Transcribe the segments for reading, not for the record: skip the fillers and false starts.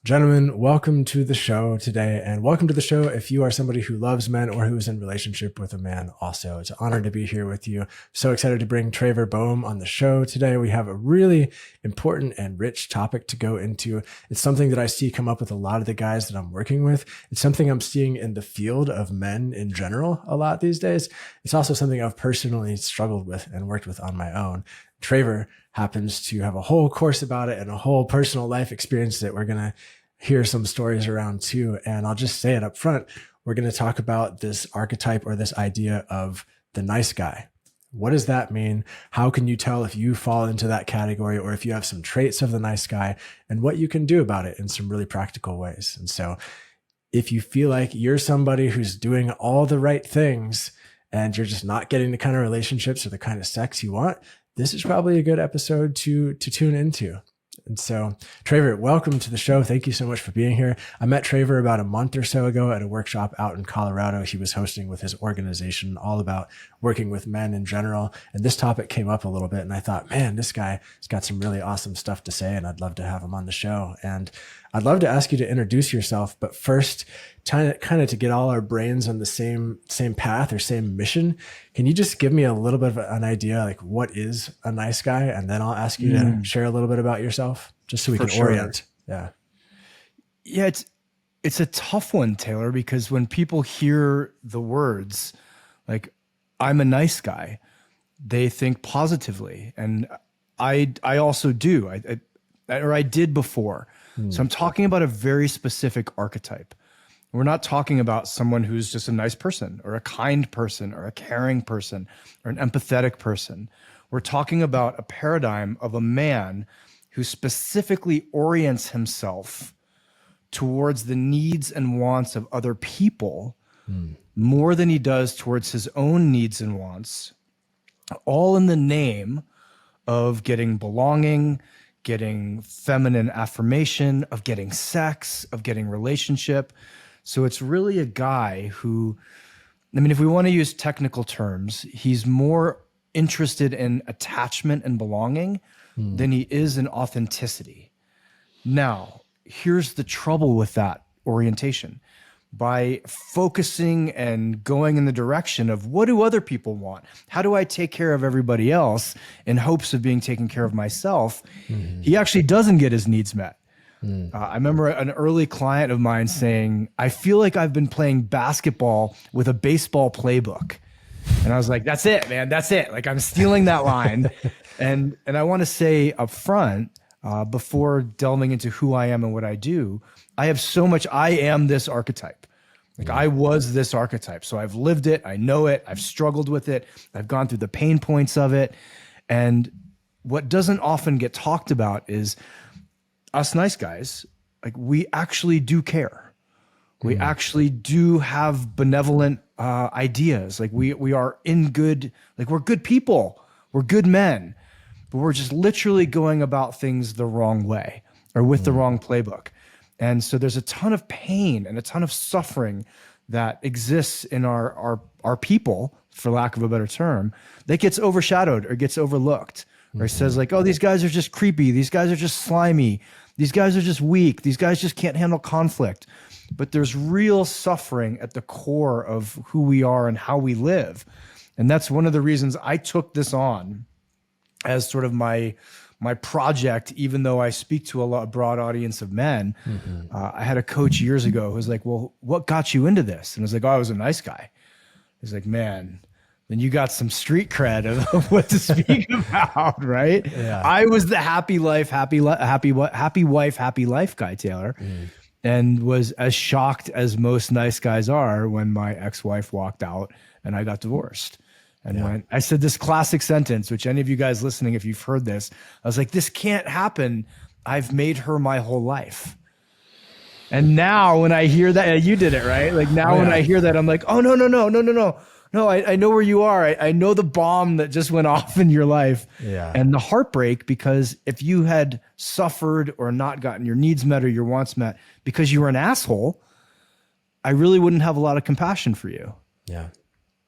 Gentlemen, welcome to the show today, and welcome to the show if you are somebody who loves men or who is in relationship with a man also. It's an honor to be here with you. So excited to bring Traver Boehm on the show today. We have a really important and rich topic to go into. It's something that I see come up with a lot of the guys that I'm working with. It's something I'm seeing in the field of men in general a lot these days. It's also something I've personally struggled with and worked with on my own. Traver happens to have a whole course about it and a whole personal life experience that we're going to hear some stories around too. And I'll just say it up front. We're going to talk about this archetype or this idea of the nice guy. What does that mean? How can you tell if you fall into that category or if you have some traits of the nice guy and what you can do about it in some really practical ways? And so if you feel like you're somebody who's doing all the right things and you're just not getting the kind of relationships or the kind of sex you want, this is probably a good episode to tune into. And so, Traver, welcome to the show. Thank you so much for being here. I met Traver about a month or so ago at a workshop out in Colorado. He was hosting with his organization all about working with men in general. And this topic came up a little bit. And I thought, man, this guy has got some really awesome stuff to say. And I'd love to have him on the show. And I'd love to ask you to introduce yourself. But first, kind of to get all our brains on the same path or same mission, can you just give me a little bit of an idea, like what is a nice guy? And then I'll ask you to share a little bit about yourself, just so we can orient. Yeah. Yeah, it's a tough one, Taylor, because when people hear the words like I'm a nice guy, they think positively. And I also do. I did before. So I'm talking about a very specific archetype. We're not talking about someone who's just a nice person or a kind person or a caring person or an empathetic person. We're talking about a paradigm of a man who specifically orients himself towards the needs and wants of other people more than he does towards his own needs and wants, all in the name of getting belonging, getting feminine affirmation, of getting sex, of getting relationship. So it's really a guy who, I mean, if we want to use technical terms, he's more interested in attachment and belonging than he is in authenticity. Now, here's the trouble with that orientation. By focusing and going in the direction of what do other people want? How do I take care of everybody else in hopes of being taken care of myself? He actually doesn't get his needs met. I remember an early client of mine saying, I feel like I've been playing basketball with a baseball playbook. And I was like, that's it, man. That's it. Like I'm stealing that line. And I want to say up front, before delving into who I am and what I do, I have so much, I am this archetype. Like I was this archetype. So I've lived it. I know it. I've struggled with it. I've gone through the pain points of it. And what doesn't often get talked about is us nice guys, like we actually do care. We actually do have benevolent ideas. Like we are in good, like we're good people. We're good men. But we're just literally going about things the wrong way or with the wrong playbook. And so there's a ton of pain and a ton of suffering that exists in our people, for lack of a better term, that gets overshadowed or gets overlooked. Or says like, oh, these guys are just creepy. These guys are just slimy. These guys are just weak. These guys just can't handle conflict. But there's real suffering at the core of who we are and how we live. And that's one of the reasons I took this on as sort of my project, even though I speak to a broad audience of men. I had a coach years ago who was like, well, what got you into this? And I was like, oh, I was a nice guy. He's like, man, then you got some street cred of what to speak about, right? Yeah. I was the happy wife, happy life guy, Taylor, and was as shocked as most nice guys are when my ex-wife walked out and I got divorced. And when I said this classic sentence, which any of you guys listening, if you've heard this, I was like, this can't happen. I've made her my whole life. And now when I hear that, you did it, right? Like now when I hear that, I'm like, oh, no. No, I know where you are. I know the bomb that just went off in your life. Yeah. And the heartbreak, because if you had suffered or not gotten your needs met or your wants met because you were an asshole, I really wouldn't have a lot of compassion for you. Yeah.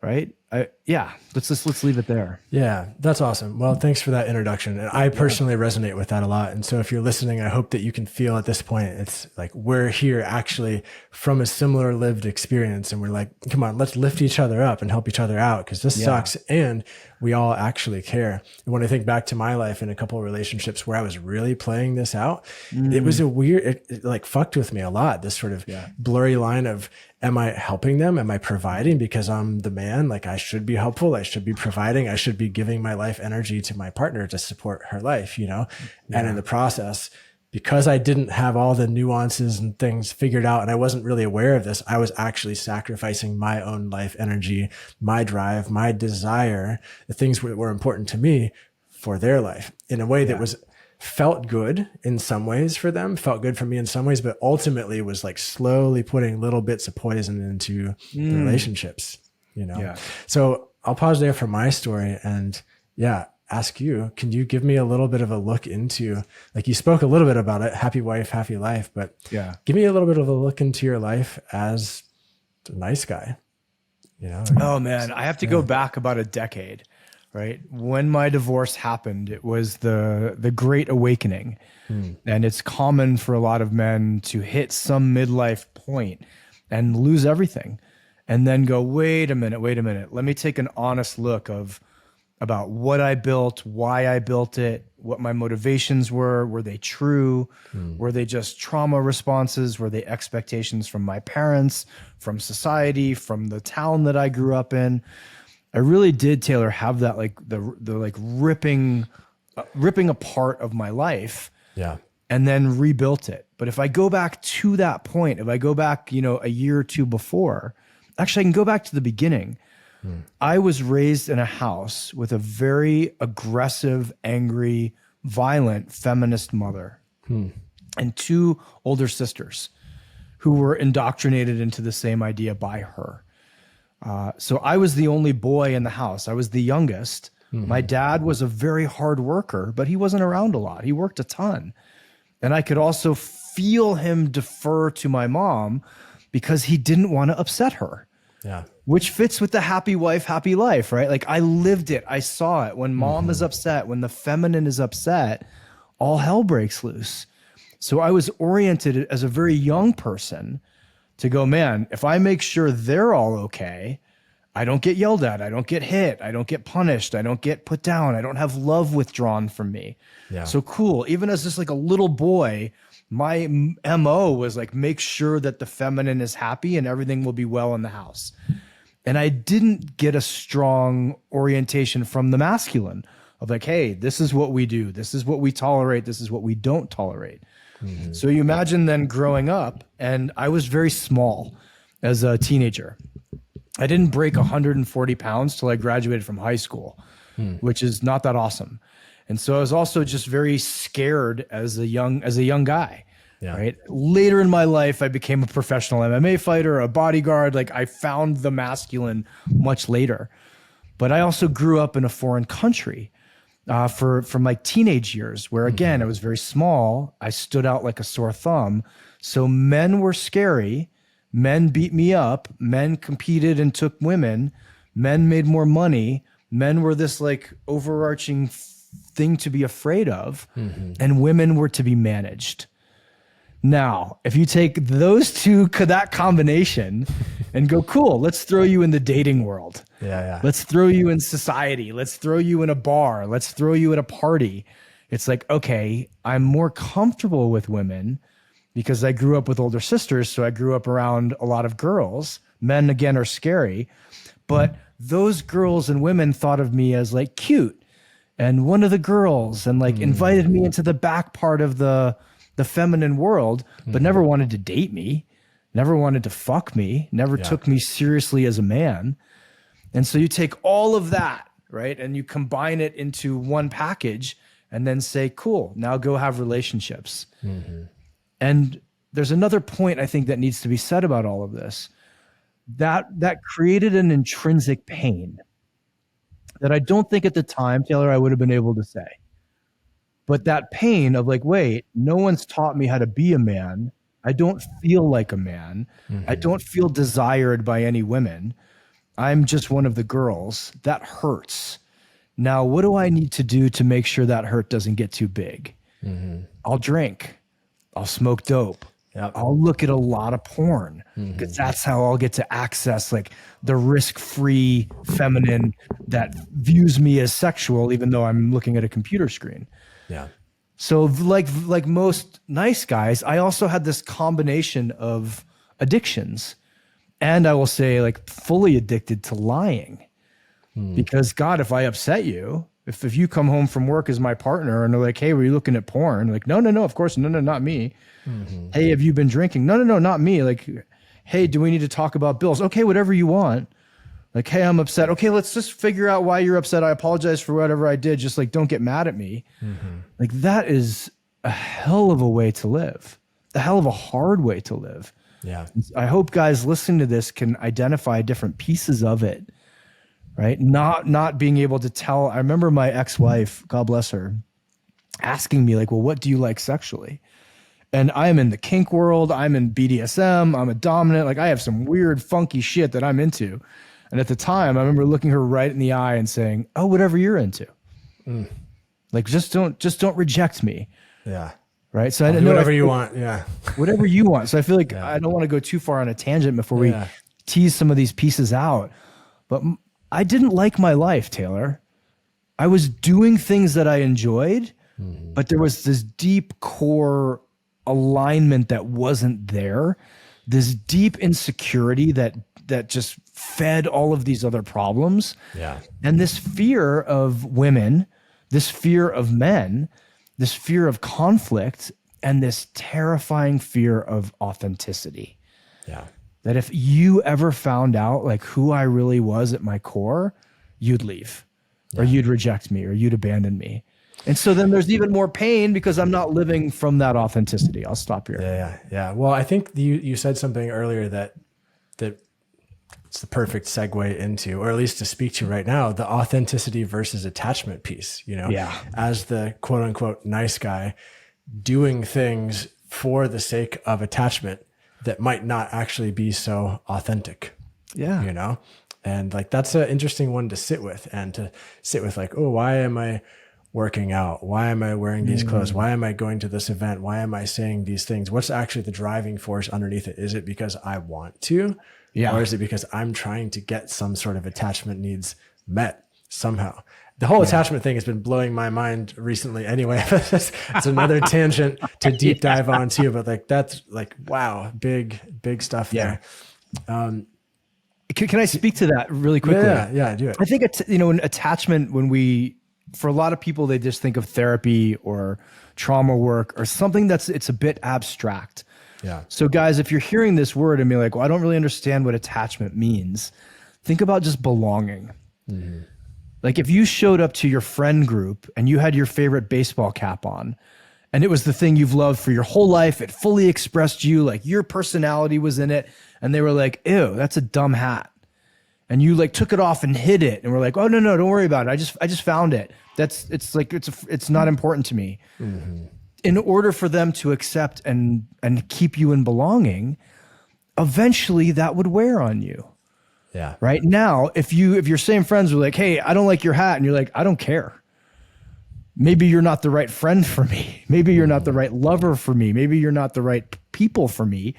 Right? let's leave it there. Yeah, that's awesome. Well, thanks for that introduction. And I personally resonate with that a lot. And so if you're listening, I hope that you can feel at this point, it's like we're here actually from a similar lived experience. And we're like, come on, let's lift each other up and help each other out because this sucks. And we all actually care. And when I think back to my life in a couple of relationships where I was really playing this out, it was a weird, it like fucked with me a lot. This sort of blurry line of, am I helping them? Am I providing because I'm the man? Like I should be helpful. I should be providing. I should be giving my life energy to my partner to support her life, you know? And in the process, because I didn't have all the nuances and things figured out and I wasn't really aware of this, I was actually sacrificing my own life energy, my drive, my desire, the things that were important to me for their life in a way that was felt good in some ways for them, felt good for me in some ways, but ultimately was like slowly putting little bits of poison into the relationships, you know? Yeah. So I'll pause there for my story and ask you, can you give me a little bit of a look into, like you spoke a little bit about it, happy wife, happy life, but give me a little bit of a look into your life as a nice guy, you know? Oh man, I have to go back about a decade. Right. When my divorce happened, it was the Great Awakening. And it's common for a lot of men to hit some midlife point and lose everything and then go, wait a minute. Let me take an honest look about what I built, why I built it, what my motivations were. Were they true? Were they just trauma responses? Were they expectations from my parents, from society, from the town that I grew up in? I really did, Taylor, have that like the like ripping apart of my life, and then rebuilt it. But if I go back to that point, if I go back, a year or two before, actually, I can go back to the beginning. I was raised in a house with a very aggressive, angry, violent feminist mother and two older sisters who were indoctrinated into the same idea by her. So I was the only boy in the house. I was the youngest. My dad was a very hard worker, but he wasn't around a lot. He worked a ton. And I could also feel him defer to my mom because he didn't want to upset her. Yeah. Which fits with the happy wife, happy life, right? Like I lived it. I saw it. When mom is upset, when the feminine is upset, all hell breaks loose. So I was oriented as a very young person to go, man, if I make sure they're all okay, I don't get yelled at, I don't get hit, I don't get punished, I don't get put down, I don't have love withdrawn from me. Yeah. So cool. Even as just like a little boy, my MO was like, make sure that the feminine is happy and everything will be well in the house. And I didn't get a strong orientation from the masculine of like, hey, this is what we do. This is what we tolerate. This is what we don't tolerate. So you imagine then growing up, and I was very small as a teenager. I didn't break 140 pounds till I graduated from high school, which is not that awesome. And so I was also just very scared as a young guy, right? Later in my life, I became a professional MMA fighter, a bodyguard. Like I found the masculine much later, but I also grew up in a foreign country. For my teenage years, where again, I was very small, I stood out like a sore thumb. So men were scary, men beat me up, men competed and took women, men made more money, men were this like overarching thing to be afraid of, and women were to be managed. Now, if you take those two, that combination and go, cool, let's throw you in the dating world. Let's throw you in society. Let's throw you in a bar. Let's throw you at a party. It's like, okay, I'm more comfortable with women because I grew up with older sisters. So I grew up around a lot of girls. Men, again, are scary. But those girls and women thought of me as like cute and one of the girls and like invited me into the back part of the feminine world, but never wanted to date me, never wanted to fuck me, never took me seriously as a man. And so you take all of that, right? And you combine it into one package and then say, cool, now go have relationships. And there's another point I think that needs to be said about all of this, that created an intrinsic pain that I don't think at the time, Taylor, I would have been able to say. But that pain of like, wait, no one's taught me how to be a man. I don't feel like a man. I don't feel desired by any women. I'm just one of the girls. That hurts. Now, what do I need to do to make sure that hurt doesn't get too big? I'll drink. I'll smoke dope. Yep. I'll look at a lot of porn because that's how I'll get to access like the risk-free feminine that views me as sexual, even though I'm looking at a computer screen. Yeah. So like most nice guys, I also had this combination of addictions, and I will say like fully addicted to lying. Because God, if I upset you, if you come home from work as my partner and they're like, hey, were you looking at porn? Like, no, of course. No, not me. Hey, have you been drinking? No, not me. Like, hey, do we need to talk about bills? Okay, whatever you want. Like, hey, I'm upset. Okay, let's just figure out why you're upset. I apologize for whatever I did. Just like, don't get mad at me. Like, that is a hell of a way to live, a hell of a hard way to live. Yeah. I hope guys listening to this can identify different pieces of it, right? Not being able to tell. I remember my ex-wife, God bless her, asking me like, well, what do you like sexually? And I'm in the kink world. I'm in BDSM. I'm a dominant. Like I have some weird, funky shit that I'm into. And at the time, I remember looking her right in the eye and saying, oh, whatever you're into. Like, just don't reject me. Yeah. Right. So I'll do whatever you want. Yeah. Whatever you want. So I feel like I don't want to go too far on a tangent before we tease some of these pieces out. But I didn't like my life, Taylor. I was doing things that I enjoyed, but there was this deep core alignment that wasn't there. This deep insecurity that just fed all of these other problems. Yeah. And this fear of women, this fear of men, this fear of conflict, and this terrifying fear of authenticity. Yeah. That if you ever found out like who I really was at my core, you'd leave or you'd reject me or you'd abandon me. And so then there's even more pain because I'm not living from that authenticity. I'll stop here. Yeah. Well, I think you said something earlier that it's the perfect segue into, or at least to speak to right now, the authenticity versus attachment piece, as the quote unquote nice guy doing things for the sake of attachment that might not actually be so authentic. Yeah. And like, that's an interesting one to sit with, and to sit with like, oh, why am I working out? Why am I wearing these clothes? Why am I going to this event? Why am I saying these things? What's actually the driving force underneath it? Is it because I want to? Or is it because I'm trying to get some sort of attachment needs met somehow? The whole attachment thing has been blowing my mind recently anyway. It's another tangent to deep dive on too, but like, that's like, wow, big stuff there. Can I speak to that really quickly? Yeah, do it. I think an attachment, for a lot of people, they just think of therapy or trauma work or something it's a bit abstract. Yeah. So guys, if you're hearing this word and be like, well, I don't really understand what attachment means, think about just belonging. Like if you showed up to your friend group and you had your favorite baseball cap on, and it was the thing you've loved for your whole life, it fully expressed you, like your personality was in it, and they were like, ew, that's a dumb hat. And you like took it off and hid it and were like, oh, no, don't worry about it. I just found it. It's not important to me. In order for them to accept and keep you in belonging, eventually that would wear on you. Yeah. Right now, if your same friends were like, hey, I don't like your hat. And you're like, I don't care. Maybe you're not the right friend for me. Maybe you're not the right lover for me. Maybe you're not the right people for me.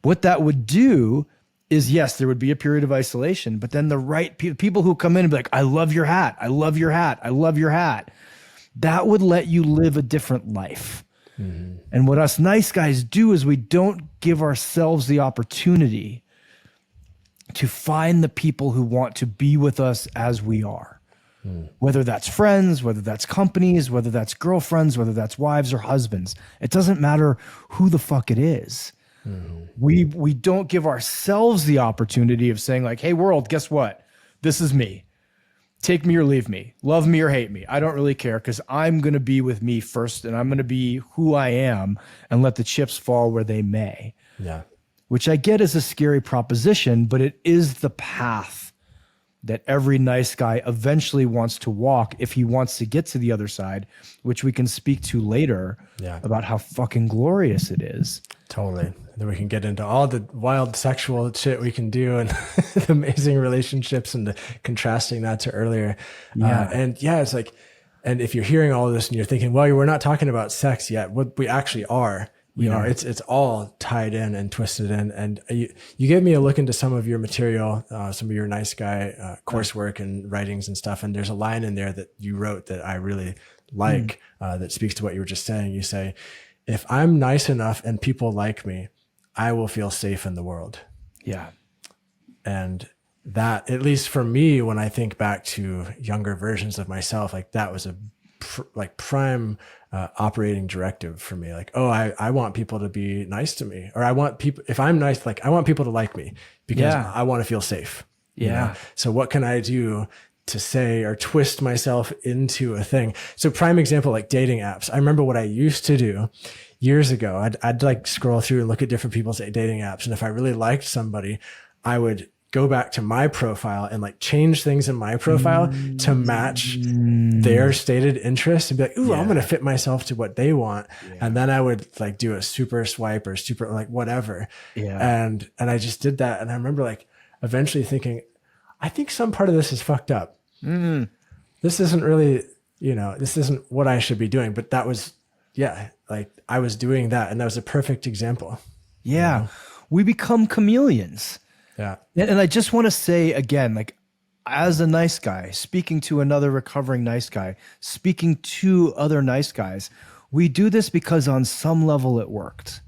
What that would do is, yes, there would be a period of isolation, but then the right people who come in and be like, I love your hat. I love your hat. I love your hat. That would let you live a different life. And what us nice guys do is we don't give ourselves the opportunity to find the people who want to be with us as we are. Whether that's friends, whether that's companies, whether that's girlfriends, whether that's wives or husbands. It doesn't matter who the fuck it is. We don't give ourselves the opportunity of saying like, hey world, guess what? This is me. Take me or leave me. Love me or hate me. I don't really care because I'm going to be with me first and I'm going to be who I am and let the chips fall where they may. Yeah. Which I get is a scary proposition, but it is the path that every nice guy eventually wants to walk if he wants to get to the other side, which we can speak to later about how fucking glorious it is. Totally. And then we can get into all the wild sexual shit we can do and the amazing relationships and the contrasting that to earlier. And yeah, it's like, and if you're hearing all of this and you're thinking, well, we're not talking about sex yet, what we actually are, you know, it's all tied in and twisted in. And you gave me a look into some of your material, some of your nice guy coursework and writings and stuff. And there's a line in there that you wrote that I really like, that speaks to what you were just saying. You say, if I'm nice enough and people like me, I will feel safe in the world. Yeah. And that, at least for me, when I think back to younger versions of myself, like that was a prime operating directive for me. Like, oh, I want people to be nice to me, or I want people, if I'm nice, like I want people to like me because I want to feel safe. Yeah. You know? So what can I do to say or twist myself into a thing? So prime example, like dating apps. I remember what I used to do years ago. I'd like scroll through and look at different people's dating apps. And if I really liked somebody, I would go back to my profile and like change things in my profile to match their stated interests and be like, ooh, I'm going to fit myself to what they want. And then I would like do a super swipe or super like whatever. And I just did that. And I remember like eventually thinking, I think some part of this is fucked up. This isn't really, you know, this isn't what I should be doing. But that was, like I was doing that. And that was a perfect example. Yeah. You know? We become chameleons. Yeah. And I just want to say again, like as a nice guy, speaking to another recovering nice guy, speaking to other nice guys, we do this because on some level it worked.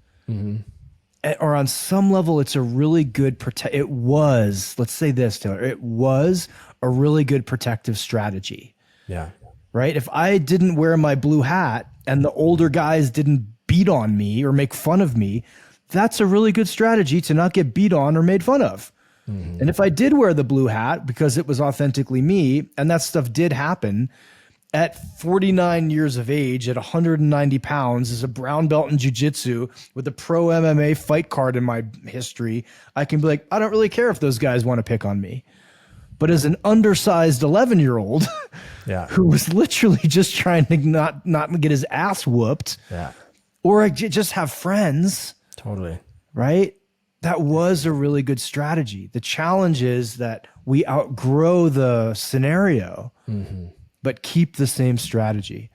Or on some level, it's a really good it was, let's say this, Taylor, it was a really good protective strategy. Yeah. Right? If I didn't wear my blue hat and the older guys didn't beat on me or make fun of me, that's a really good strategy to not get beat on or made fun of. And if I did wear the blue hat because it was authentically me, and that stuff did happen, at 49 years of age, at 190 pounds, as a brown belt in jiu-jitsu with a pro MMA fight card in my history, I can be like, I don't really care if those guys want to pick on me. But as an undersized 11-year-old who was literally just trying to not get his ass whooped, or just have friends. Totally. Right? That was a really good strategy. The challenge is that we outgrow the scenario, but keep the same strategy.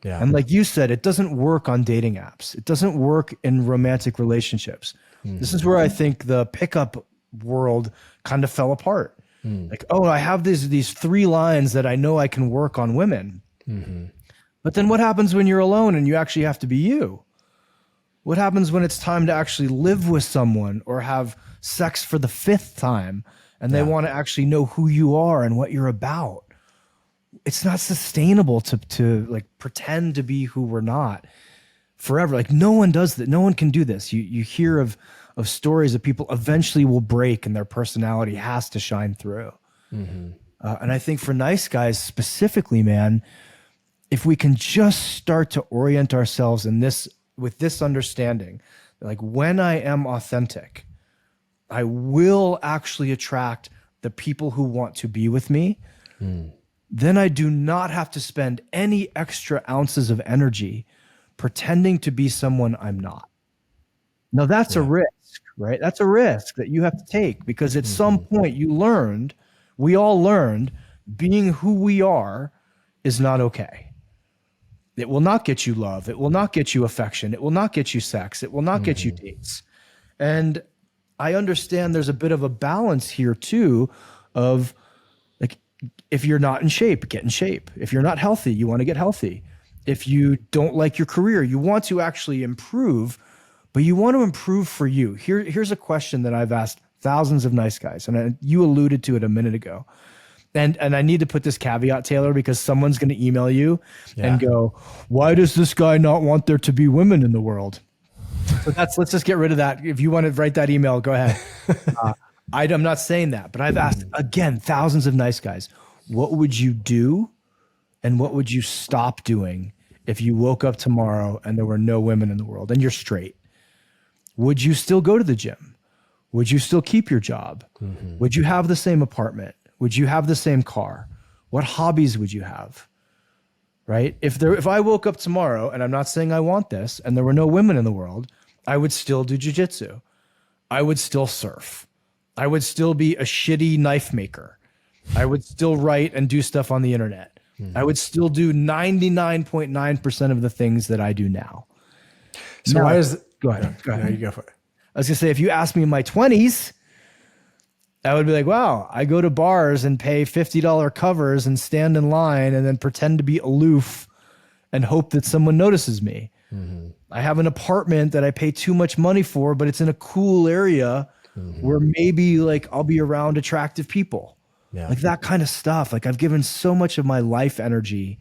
Yeah. And like you said, it doesn't work on dating apps. It doesn't work in romantic relationships. This is where I think the pickup world kind of fell apart. Like, oh, I have these 3 lines that I know I can work on women. But then what happens when you're alone and you actually have to be you? What happens when it's time to actually live with someone or have sex for the 5th time and they want to actually know who you are and what you're about? It's not sustainable to like pretend to be who we're not forever. Like no one does that. No one can do this. You hear of stories of people eventually will break and their personality has to shine through. And I think for nice guys specifically, man, if we can just start to orient ourselves in this, with this understanding, like when I am authentic, I will actually attract the people who want to be with me. Then I do not have to spend any extra ounces of energy pretending to be someone I'm not. Now that's a risk, right? That's a risk that you have to take because at some point we all learned being who we are is not okay. It will not get you love. It will not get you affection. It will not get you sex. It will not get you dates. And I understand there's a bit of a balance here too of like, if you're not in shape, get in shape. If you're not healthy, you want to get healthy. If you don't like your career, you want to actually improve, but you want to improve for you. Here's a question that I've asked thousands of nice guys, and you alluded to it a minute ago. And I need to put this caveat, Taylor, because someone's going to email you and go, why does this guy not want there to be women in the world? So let's just get rid of that. If you want to write that email, go ahead. I'm not saying that, but I've asked, again, thousands of nice guys, what would you do and what would you stop doing if you woke up tomorrow and there were no women in the world and you're straight? Would you still go to the gym? Would you still keep your job? Would you have the same apartment? Would you have the same car? What hobbies would you have? Right? If I woke up tomorrow, and I'm not saying I want this, and there were no women in the world, I would still do jujitsu. I would still surf. I would still be a shitty knife maker. I would still write and do stuff on the internet. I would still do 99.9% of the things that I do now. So now, why is go ahead. Go ahead. No, you go for it. I was gonna say, if you asked me in my 20s, I would be like, wow, I go to bars and pay $50 covers and stand in line and then pretend to be aloof and hope that someone notices me. I have an apartment that I pay too much money for, but it's in a cool area where maybe like I'll be around attractive people. Yeah. Like that kind of stuff. Like I've given so much of my life energy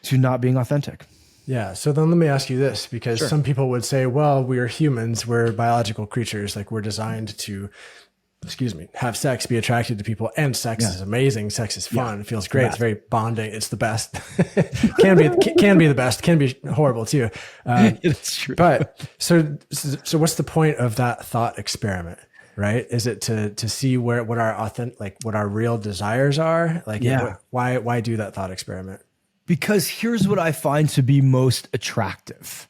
to not being authentic. Yeah. So then let me ask you this, because some people would say, well, we are humans, we're biological creatures. Like we're designed to, have sex, be attracted to people, and sex is amazing. Sex is fun. It feels great. It's very bonding. It's the best. can be the best, can be horrible too. It's true. But so what's the point of that thought experiment? Right? Is it to see what our real desires are? Like, why do that thought experiment? Because here's what I find to be most attractive.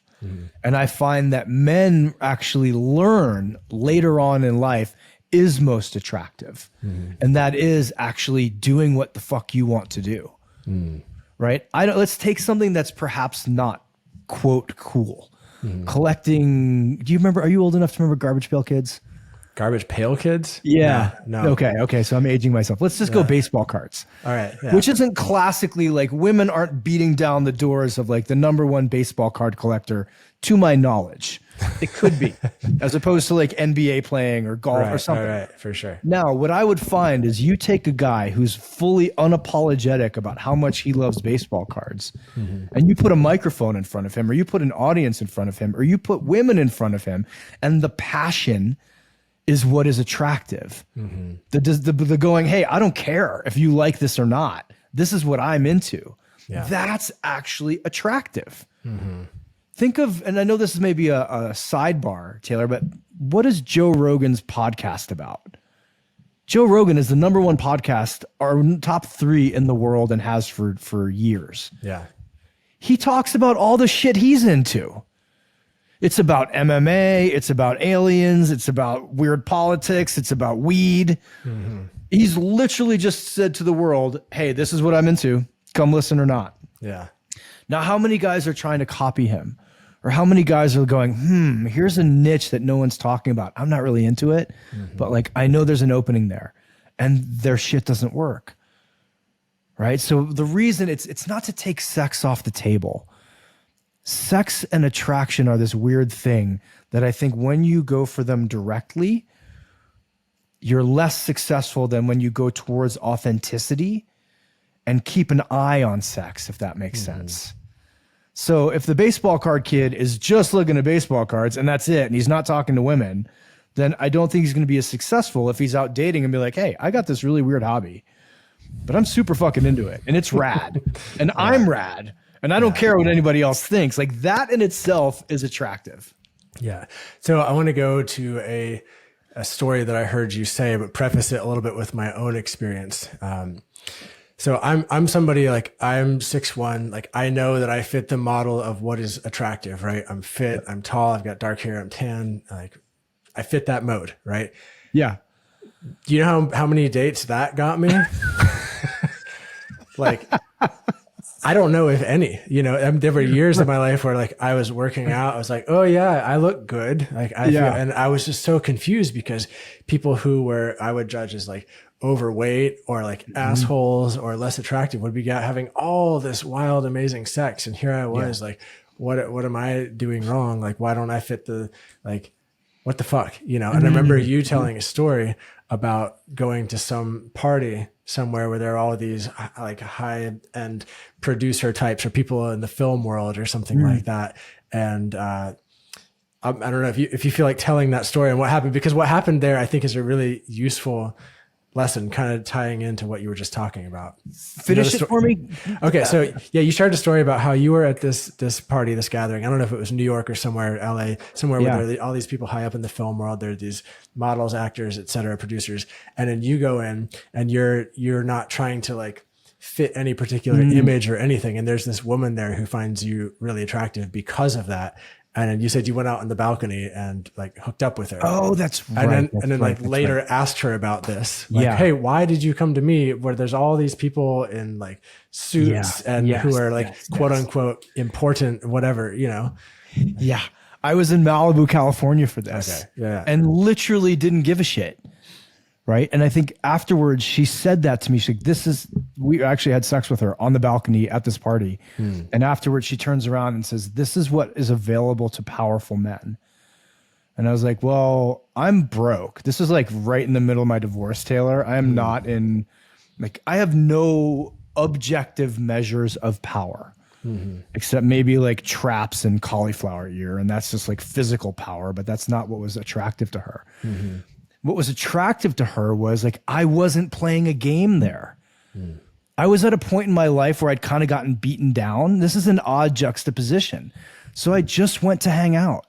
And I find that men actually learn later on in life is most attractive. And that is actually doing what the fuck you want to do. Right? Let's take something that's perhaps not quote cool. Collecting, are you old enough to remember Garbage Pail Kids? Garbage Pail Kids? Yeah. No. Okay. So I'm aging myself. Let's just go baseball cards. All right. Yeah. Which isn't classically like women aren't beating down the doors of like the number one baseball card collector, to my knowledge. It could be, as opposed to like NBA playing or golf or something. Right, for sure. Now, what I would find is you take a guy who's fully unapologetic about how much he loves baseball cards, and you put a microphone in front of him, or you put an audience in front of him, or you put women in front of him, and the passion is what is attractive. The going, hey, I don't care if you like this or not. This is what I'm into. Yeah. That's actually attractive. Think of, and I know this is maybe a sidebar, Taylor, but what is Joe Rogan's podcast about? Joe Rogan is the number one podcast, or top 3 in the world, and has for years. Yeah. He talks about all the shit he's into. It's about MMA. It's about aliens. It's about weird politics. It's about weed. He's literally just said to the world, hey, this is what I'm into. Come listen or not. Yeah. Now, how many guys are trying to copy him? Or how many guys are going, here's a niche that no one's talking about. I'm not really into it, but like, I know there's an opening there, and their shit doesn't work. Right? So the reason it's not to take sex off the table. Sex and attraction are this weird thing that I think when you go for them directly, you're less successful than when you go towards authenticity and keep an eye on sex, if that makes sense. So if the baseball card kid is just looking at baseball cards and that's it, and he's not talking to women, then I don't think he's going to be as successful if he's out dating and be like, hey, I got this really weird hobby, but I'm super fucking into it, and it's rad, and I'm rad, and I don't care what anybody else thinks. Like that in itself is attractive. Yeah. So I want to go to a story that I heard you say, but preface it a little bit with my own experience. So I'm somebody, like, I'm 6'1", like I know that I fit the model of what is attractive, right? I'm fit, I'm tall, I've got dark hair, I'm tan, like I fit that mode, right? Yeah. Do you know how many dates that got me? Like, I don't know if any, there were years of my life where like I was working out. I was like, oh yeah, I look good. Like and I was just so confused because people who I would judge as like overweight or like assholes or less attractive would be having all this wild, amazing sex. And here I was like, what am I doing wrong? Like, why don't I fit what the fuck, And I remember you telling a story about going to some party somewhere where there are all of these like high end producer types or people in the film world or something like that. And, I don't know if you feel like telling that story and what happened, because what happened there, I think, is a really useful lesson, kind of tying into what you were just talking about. Finish it for me. Okay. So yeah, you shared a story about how you were at this party, this gathering. I don't know if it was New York or somewhere, LA, somewhere where there are all these people high up in the film world. There are these models, actors, et cetera, producers. And then you go in and you're not trying to like fit any particular image or anything. And there's this woman there who finds you really attractive because of that. And then you said you went out on the balcony and like hooked up with her. Oh, that's right. And then like later asked her about this. Like, Yeah. hey, why did you come to me where there's all these people in like suits and who are like quote unquote important, whatever, you know? Yeah. I was in Malibu, California for this. Okay. Yeah. And literally didn't give a shit. Right. And I think afterwards she said that to me. She's like, we actually had sex with her on the balcony at this party. And afterwards she turns around and says, this is what is available to powerful men. And I was like, well, I'm broke. This is like right in the middle of my divorce, Taylor. I am not in, like, I have no objective measures of power. Except maybe like traps and cauliflower ear. And that's just like physical power, but that's not what was attractive to her. What was attractive to her was like, I wasn't playing a game there. I was at a point in my life where I'd kind of gotten beaten down. This is an odd juxtaposition. So I just went to hang out.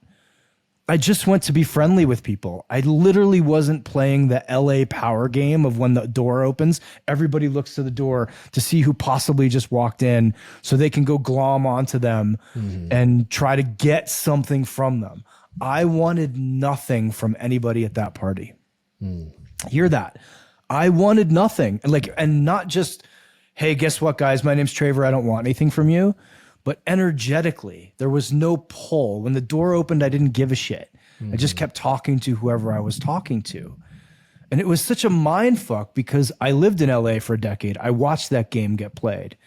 I just went to be friendly with people. I literally wasn't playing the LA power game of when the door opens, everybody looks to the door to see who possibly just walked in so they can go glom onto them and try to get something from them. I wanted nothing from anybody at that party. Hear that? I wanted nothing. And not just, hey, guess what, guys? My name's Traver. I don't want anything from you. But energetically, there was no pull. When the door opened, I didn't give a shit. I just kept talking to whoever I was talking to. And it was such a mind fuck because I lived in LA for a decade. I watched that game get played.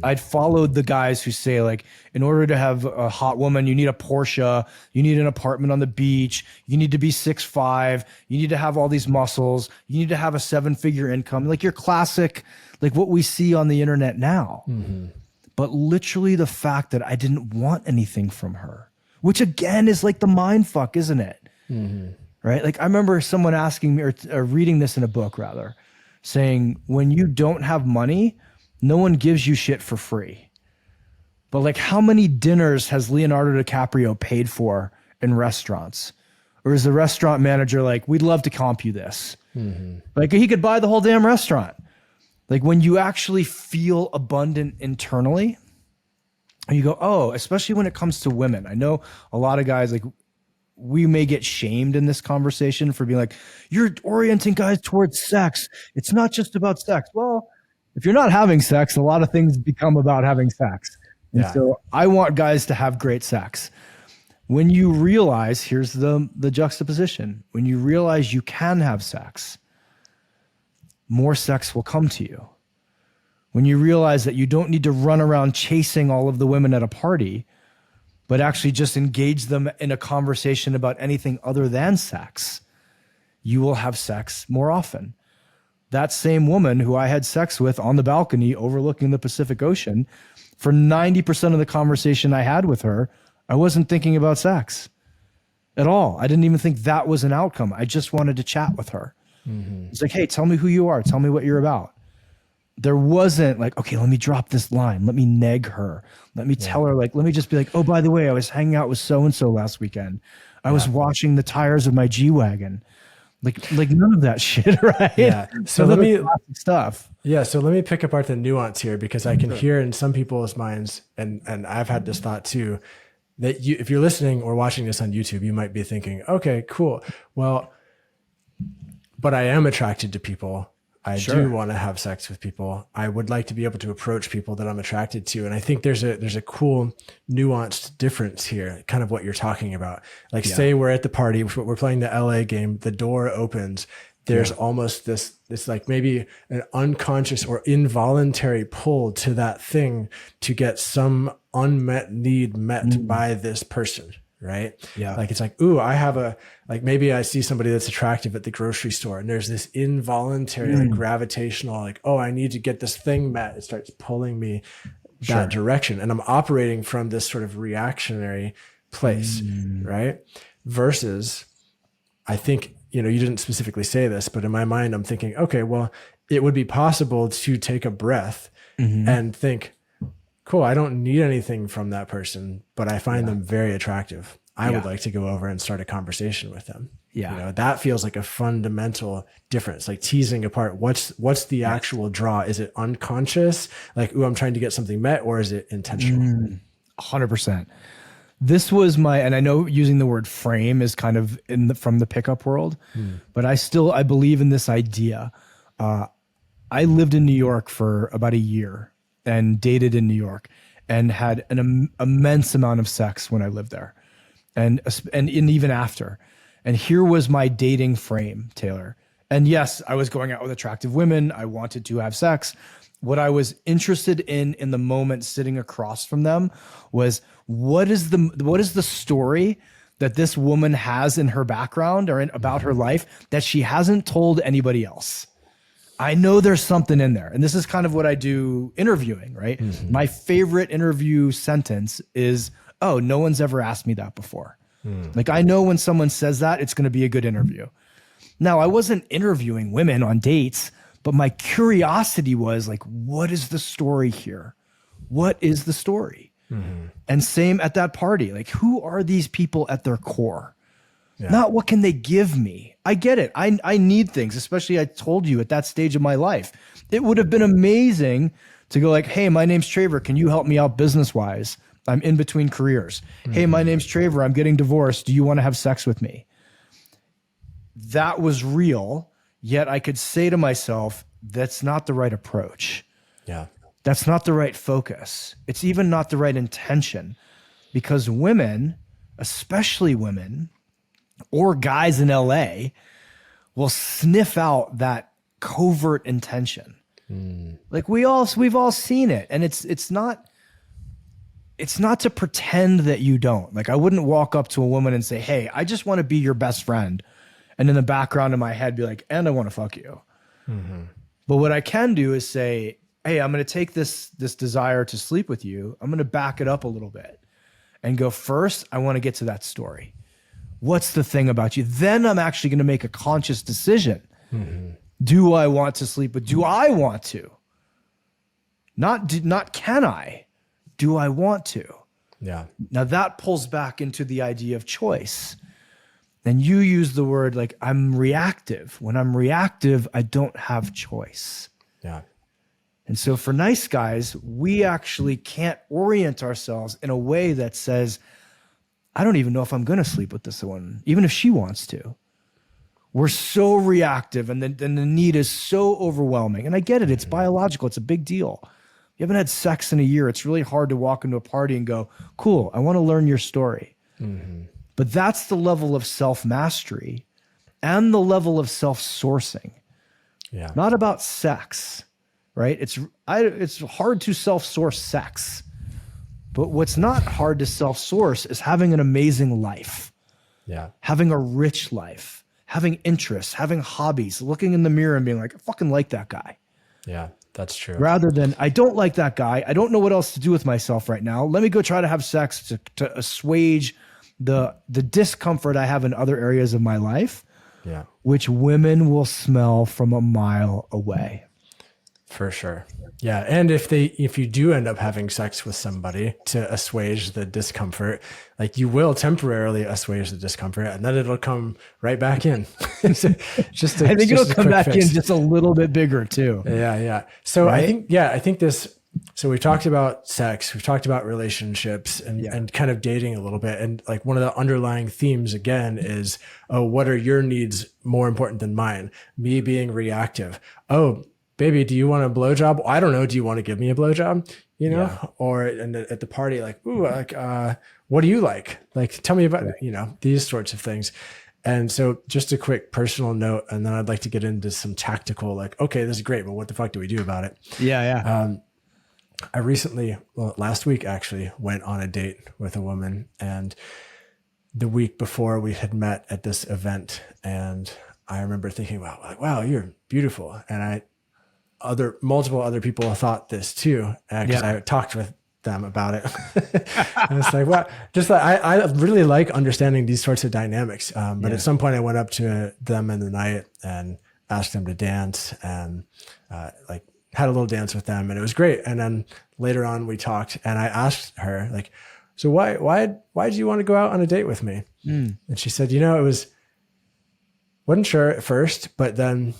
I'd followed the guys who say, like, in order to have a hot woman, you need a Porsche, you need an apartment on the beach, you need to be 6'5", you need to have all these muscles, you need to have a 7-figure income, like your classic, like what we see on the internet now. But literally the fact that I didn't want anything from her, which again is like the mind fuck, isn't it? Right? Like I remember someone asking me or reading this in a book rather, saying when you don't have money, no one gives you shit for free. But like how many dinners has Leonardo DiCaprio paid for in restaurants? Or is the restaurant manager like, we'd love to comp you this. Like he could buy the whole damn restaurant. Like when you actually feel abundant internally, and you go, oh, especially when it comes to women. I know a lot of guys, like we may get shamed in this conversation for being like, you're orienting guys towards sex. It's not just about sex. Well, if you're not having sex, a lot of things become about having sex. And so I want guys to have great sex. When you realize, here's the juxtaposition. When you realize you can have sex, more sex will come to you. When you realize that you don't need to run around chasing all of the women at a party, but actually just engage them in a conversation about anything other than sex, you will have sex more often. That same woman who I had sex with on the balcony overlooking the Pacific Ocean, for 90% of the conversation I had with her, I wasn't thinking about sex at all. I didn't even think that was an outcome. I just wanted to chat with her. It's like, hey, tell me who you are. Tell me what you're about. There wasn't like, okay, let me drop this line. Let me neg her. Let me tell her, like, let me just be like, oh, by the way, I was hanging out with so-and-so last weekend. I was washing the tires of my G-Wagon. Like none of that shit, right? Yeah. So let me stuff. Yeah. So let me pick apart the nuance here because I can hear in some people's minds, and I've had this thought too, that if you're listening or watching this on YouTube, you might be thinking, okay, cool. Well, but I am attracted to people. I do want to have sex with people. I would like to be able to approach people that I'm attracted to. And I think there's a cool nuanced difference here, kind of what you're talking about. Like say we're at the party, we're playing the LA game, the door opens. There's almost this like maybe an unconscious or involuntary pull to that thing to get some unmet need met by this person. Right. Yeah. Like, it's like, ooh, maybe I see somebody that's attractive at the grocery store and there's this involuntary, like gravitational, like, oh, I need to get this thing met. It starts pulling me that direction. And I'm operating from this sort of reactionary place. Right. Versus I think, you didn't specifically say this, but in my mind, I'm thinking, okay, well, it would be possible to take a breath and think, cool, I don't need anything from that person, but I find them very attractive. I would like to go over and start a conversation with them. Yeah. That feels like a fundamental difference, like teasing apart what's the actual draw. Is it unconscious? Like, ooh, I'm trying to get something met, or is it intentional? 100%. this was my, and I know using the word frame is kind of from the pickup world, but I believe in this idea. I lived in New York for about a year and dated in New York and had an immense amount of sex when I lived there and even after. And here was my dating frame, Taylor. And yes, I was going out with attractive women. I wanted to have sex. What I was interested in the moment sitting across from them was what is the story that this woman has in her background or about her life that she hasn't told anybody else. I know there's something in there. And this is kind of what I do interviewing, right? Mm-hmm. My favorite interview sentence is, oh, no one's ever asked me that before. Like, I know when someone says that, it's going to be a good interview. Now, I wasn't interviewing women on dates, but my curiosity was like, what is the story here? What is the story? Mm-hmm. And same at that party. Like, who are these people at their core? Yeah. Not what can they give me? I get it. I need things, especially I told you at that stage of my life. It would have been amazing to go like, hey, my name's Traver. Can you help me out business-wise? I'm in between careers. Mm-hmm. Hey, my name's Traver. I'm getting divorced. Do you want to have sex with me? That was real. Yet I could say to myself, that's not the right approach. Yeah. That's not the right focus. It's even not the right intention, because women, especially women or guys in LA, will sniff out that covert intention. Like we've all seen it. And it's not to pretend that you don't. Like, I wouldn't walk up to a woman and say, hey, I just want to be your best friend. And in the background of my head, be like, and I want to fuck you. Mm-hmm. But what I can do is say, hey, I'm going to take this desire to sleep with you. I'm going to back it up a little bit and go, first, I want to get to that story. What's the thing about you? Then I'm actually going to make a conscious decision. Mm-hmm. Do I want to sleep with? Do I want to? Not can I? Do I want to? Yeah. Now that pulls back into the idea of choice. And you use the word like, I'm reactive. When I'm reactive, I don't have choice. Yeah. And so for nice guys, we actually can't orient ourselves in a way that says, I don't even know if I'm going to sleep with this one, even if she wants to. We're so reactive, and the need is so overwhelming. And I get it. It's biological. It's a big deal. You haven't had sex in a year. It's really hard to walk into a party and go, cool, I want to learn your story. Mm-hmm. But that's the level of self-mastery and the level of self-sourcing. Yeah. Not about sex, right? It's hard to self-source sex. But what's not hard to self-source is having an amazing life. Yeah. Having a rich life, having interests, having hobbies, looking in the mirror and being like, I fucking like that guy. Yeah, that's true. Rather than, I don't like that guy. I don't know what else to do with myself right now. Let me go try to have sex to assuage the discomfort I have in other areas of my life, yeah, which women will smell from a mile away. For sure. Yeah. And if you do end up having sex with somebody to assuage the discomfort, like you will temporarily assuage the discomfort and then it'll come right back in. I think it'll come back in just a little bit bigger too. Yeah. Yeah. So right? I think this, so we've talked about sex, we've talked about relationships and kind of dating a little bit. And like one of the underlying themes again is, oh, what are your needs more important than mine? Me being reactive. Oh, baby, do you want a blowjob? I don't know. Do you want to give me a blowjob? You know, yeah. Or at the party, like, ooh, like, what do you like? Like, tell me about, these sorts of things. And so just a quick personal note, and then I'd like to get into some tactical, like, okay, this is great, but what the fuck do we do about it? Yeah. Yeah. I recently, last week actually, went on a date with a woman, and the week before we had met at this event, and I remember thinking, wow, you're beautiful. And multiple other people thought this too, because I talked with them about it. And it's like, well, just like, I really like understanding these sorts of dynamics. But at some point I went up to them in the night and asked them to dance, and had a little dance with them, and it was great. And then later on we talked, and I asked her, like, so why did you want to go out on a date with me? And she said, wasn't sure at first, but then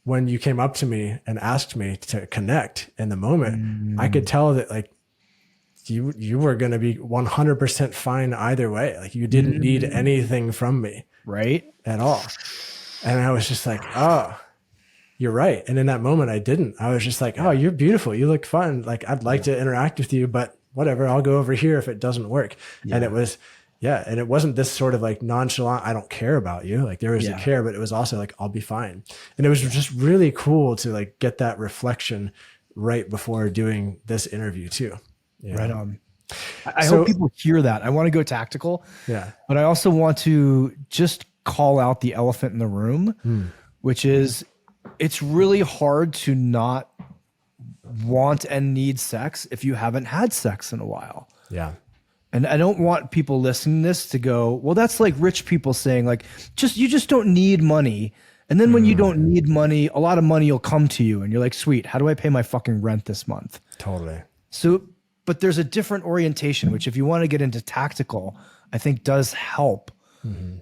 when you came up to me and asked me to connect in the moment, I could tell that like you were going to be 100% fine either way. Like you didn't need anything from me. Right. At all. And I was just like, oh, you're right. And in that moment, I didn't. I was just like, oh, you're beautiful. You look fun. Like, I'd like to interact with you, but whatever. I'll go over here if it doesn't work. Yeah. And it was, and it wasn't this sort of like nonchalant, I don't care about you. Like there was a care, but it was also like, I'll be fine. And it was just really cool to like get that reflection right before doing this interview too. Right on. I hope people hear that. I want to go tactical. Yeah. But I also want to just call out the elephant in the room, which is it's really hard to not want and need sex if you haven't had sex in a while. Yeah. And I don't want people listening to this to go, well, that's like rich people saying like, you just don't need money. And then when you don't need money, a lot of money will come to you and you're like, sweet, how do I pay my fucking rent this month? Totally. So, but there's a different orientation, which if you want to get into tactical, I think does help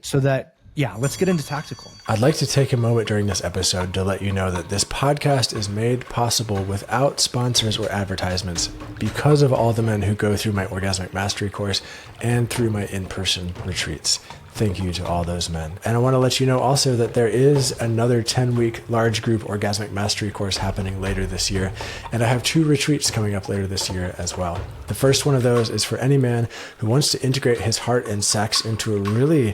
so that, let's get into tactical. I'd like to take a moment during this episode to let you know that this podcast is made possible without sponsors or advertisements because of all the men who go through my Orgasmic Mastery course and through my in-person retreats. Thank you to all those men. And I want to let you know also that there is another 10-week large group Orgasmic Mastery course happening later this year. And I have 2 retreats coming up later this year as well. The first one of those is for any man who wants to integrate his heart and sex into a really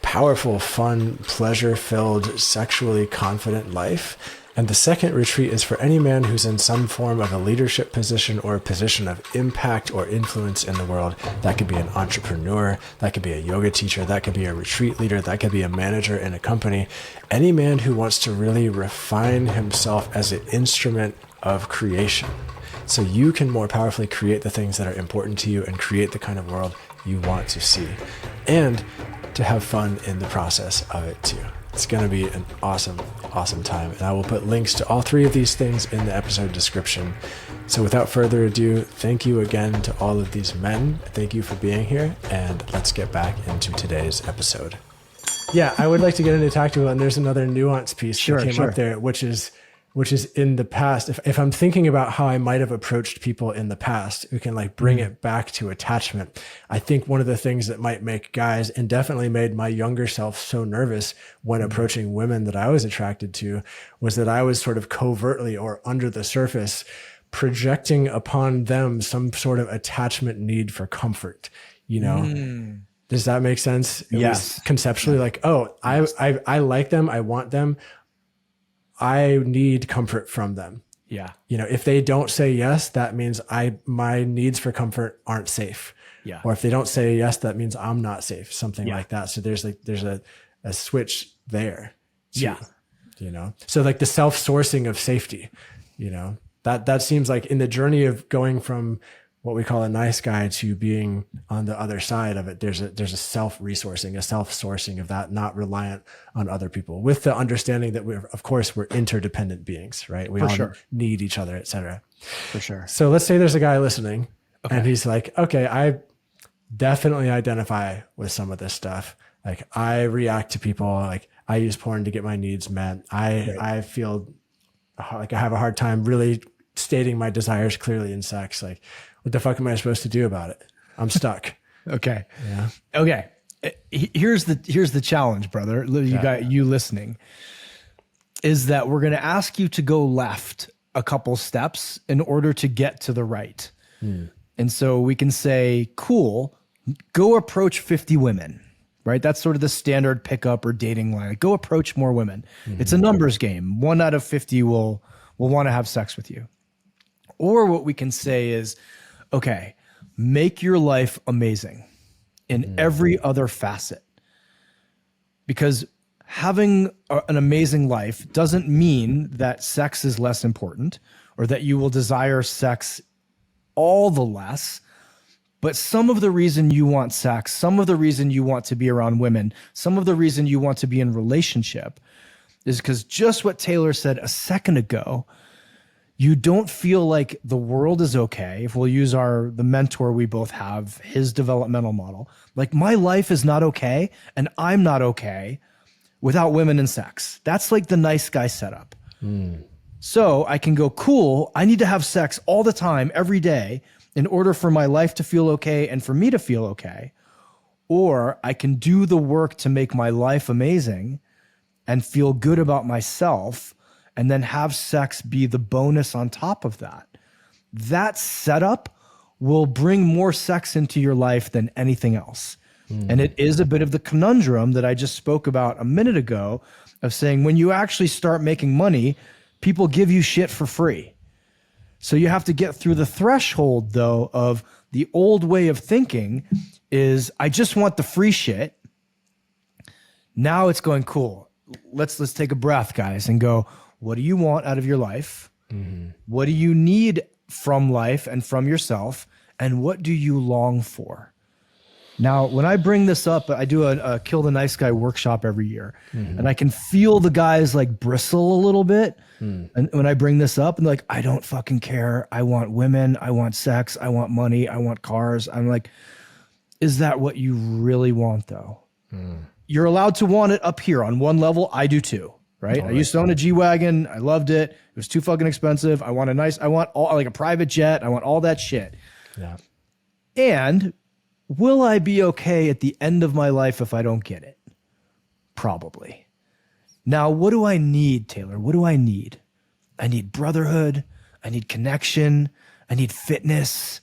powerful, fun, pleasure-filled, sexually confident life. And the second retreat is for any man who's in some form of a leadership position or a position of impact or influence in the world. That could be an entrepreneur, that could be a yoga teacher, that could be a retreat leader, that could be a manager in a company. Any man who wants to really refine himself as an instrument of creation. So you can more powerfully create the things that are important to you and create the kind of world you want to see. And to have fun in the process of it too. It's going to be an awesome, awesome time. And I will put links to all 3 of these things in the episode description. So without further ado, thank you again to all of these men. Thank you for being here. And let's get back into today's episode. Yeah, I would like to get into tactical. And there's another nuance piece that came up there, which is in the past. If I'm thinking about how I might have approached people in the past, who can like bring it back to attachment. I think one of the things that might make guys, and definitely made my younger self so nervous when approaching women that I was attracted to, was that I was sort of covertly or under the surface projecting upon them some sort of attachment need for comfort, you know? Does that make sense? Yes. Conceptually, like, oh, I like them. I want them. I need comfort from them. Yeah. You know, if they don't say yes, that means my needs for comfort aren't safe. Yeah. Or if they don't say yes, that means I'm not safe. Something like that. So there's a switch there. Too, you know, so like the self-sourcing of safety, you know, that seems like in the journey of going from what we call a nice guy to being on the other side of it, there's a self-resourcing, a self-sourcing of that, not reliant on other people, with the understanding that we're interdependent beings, right? We all need each other, et cetera. For sure. So let's say there's a guy listening and he's like, okay, I definitely identify with some of this stuff. Like I react to people, like I use porn to get my needs met. I feel like I have a hard time really stating my desires clearly in sex. Like, what the fuck am I supposed to do about it? I'm stuck. Okay. Yeah. Okay. Here's the challenge, brother. You listening is that we're going to ask you to go left a couple steps in order to get to the right. And so we can say, cool, go approach 50 women, right? That's sort of the standard pickup or dating line. Go approach more women. It's a numbers game. 1 out of 50 will want to have sex with you. Or what we can say is, okay, make your life amazing in every other facet. Because having an amazing life doesn't mean that sex is less important or that you will desire sex all the less. But some of the reason you want sex, some of the reason you want to be around women, some of the reason you want to be in relationship is because just what Taylor said a second ago, you don't feel like the world is okay. If we'll use the mentor we both have, his developmental model, like my life is not okay and I'm not okay without women and sex. That's like the nice guy setup. So I can go, cool, I need to have sex all the time, every day, in order for my life to feel okay and for me to feel okay, or I can do the work to make my life amazing and feel good about myself, and then have sex be the bonus on top of that. That setup will bring more sex into your life than anything else. And it is a bit of the conundrum that I just spoke about a minute ago of saying, when you actually start making money, people give you shit for free. So you have to get through the threshold, though, of the old way of thinking is, I just want the free shit. Now it's going, cool. Let's take a breath, guys, and go, what do you want out of your life? What do you need from life and from yourself? And what do you long for? Now, when I bring this up, I do a Kill the Nice Guy workshop every year, and I can feel the guys like bristle a little bit. And when I bring this up, and like, I don't fucking care. I want women. I want sex. I want money. I want cars. I'm like, is that what you really want, though? You're allowed to want it up here on one level. I do too, right? I used to own a G-Wagon. I loved it. It was too fucking expensive. I want all, like a private jet. I want all that shit. Yeah. And will I be okay at the end of my life if I don't get it? Probably. Now, what do I need, Taylor? What do I need? I need brotherhood. I need connection. I need fitness.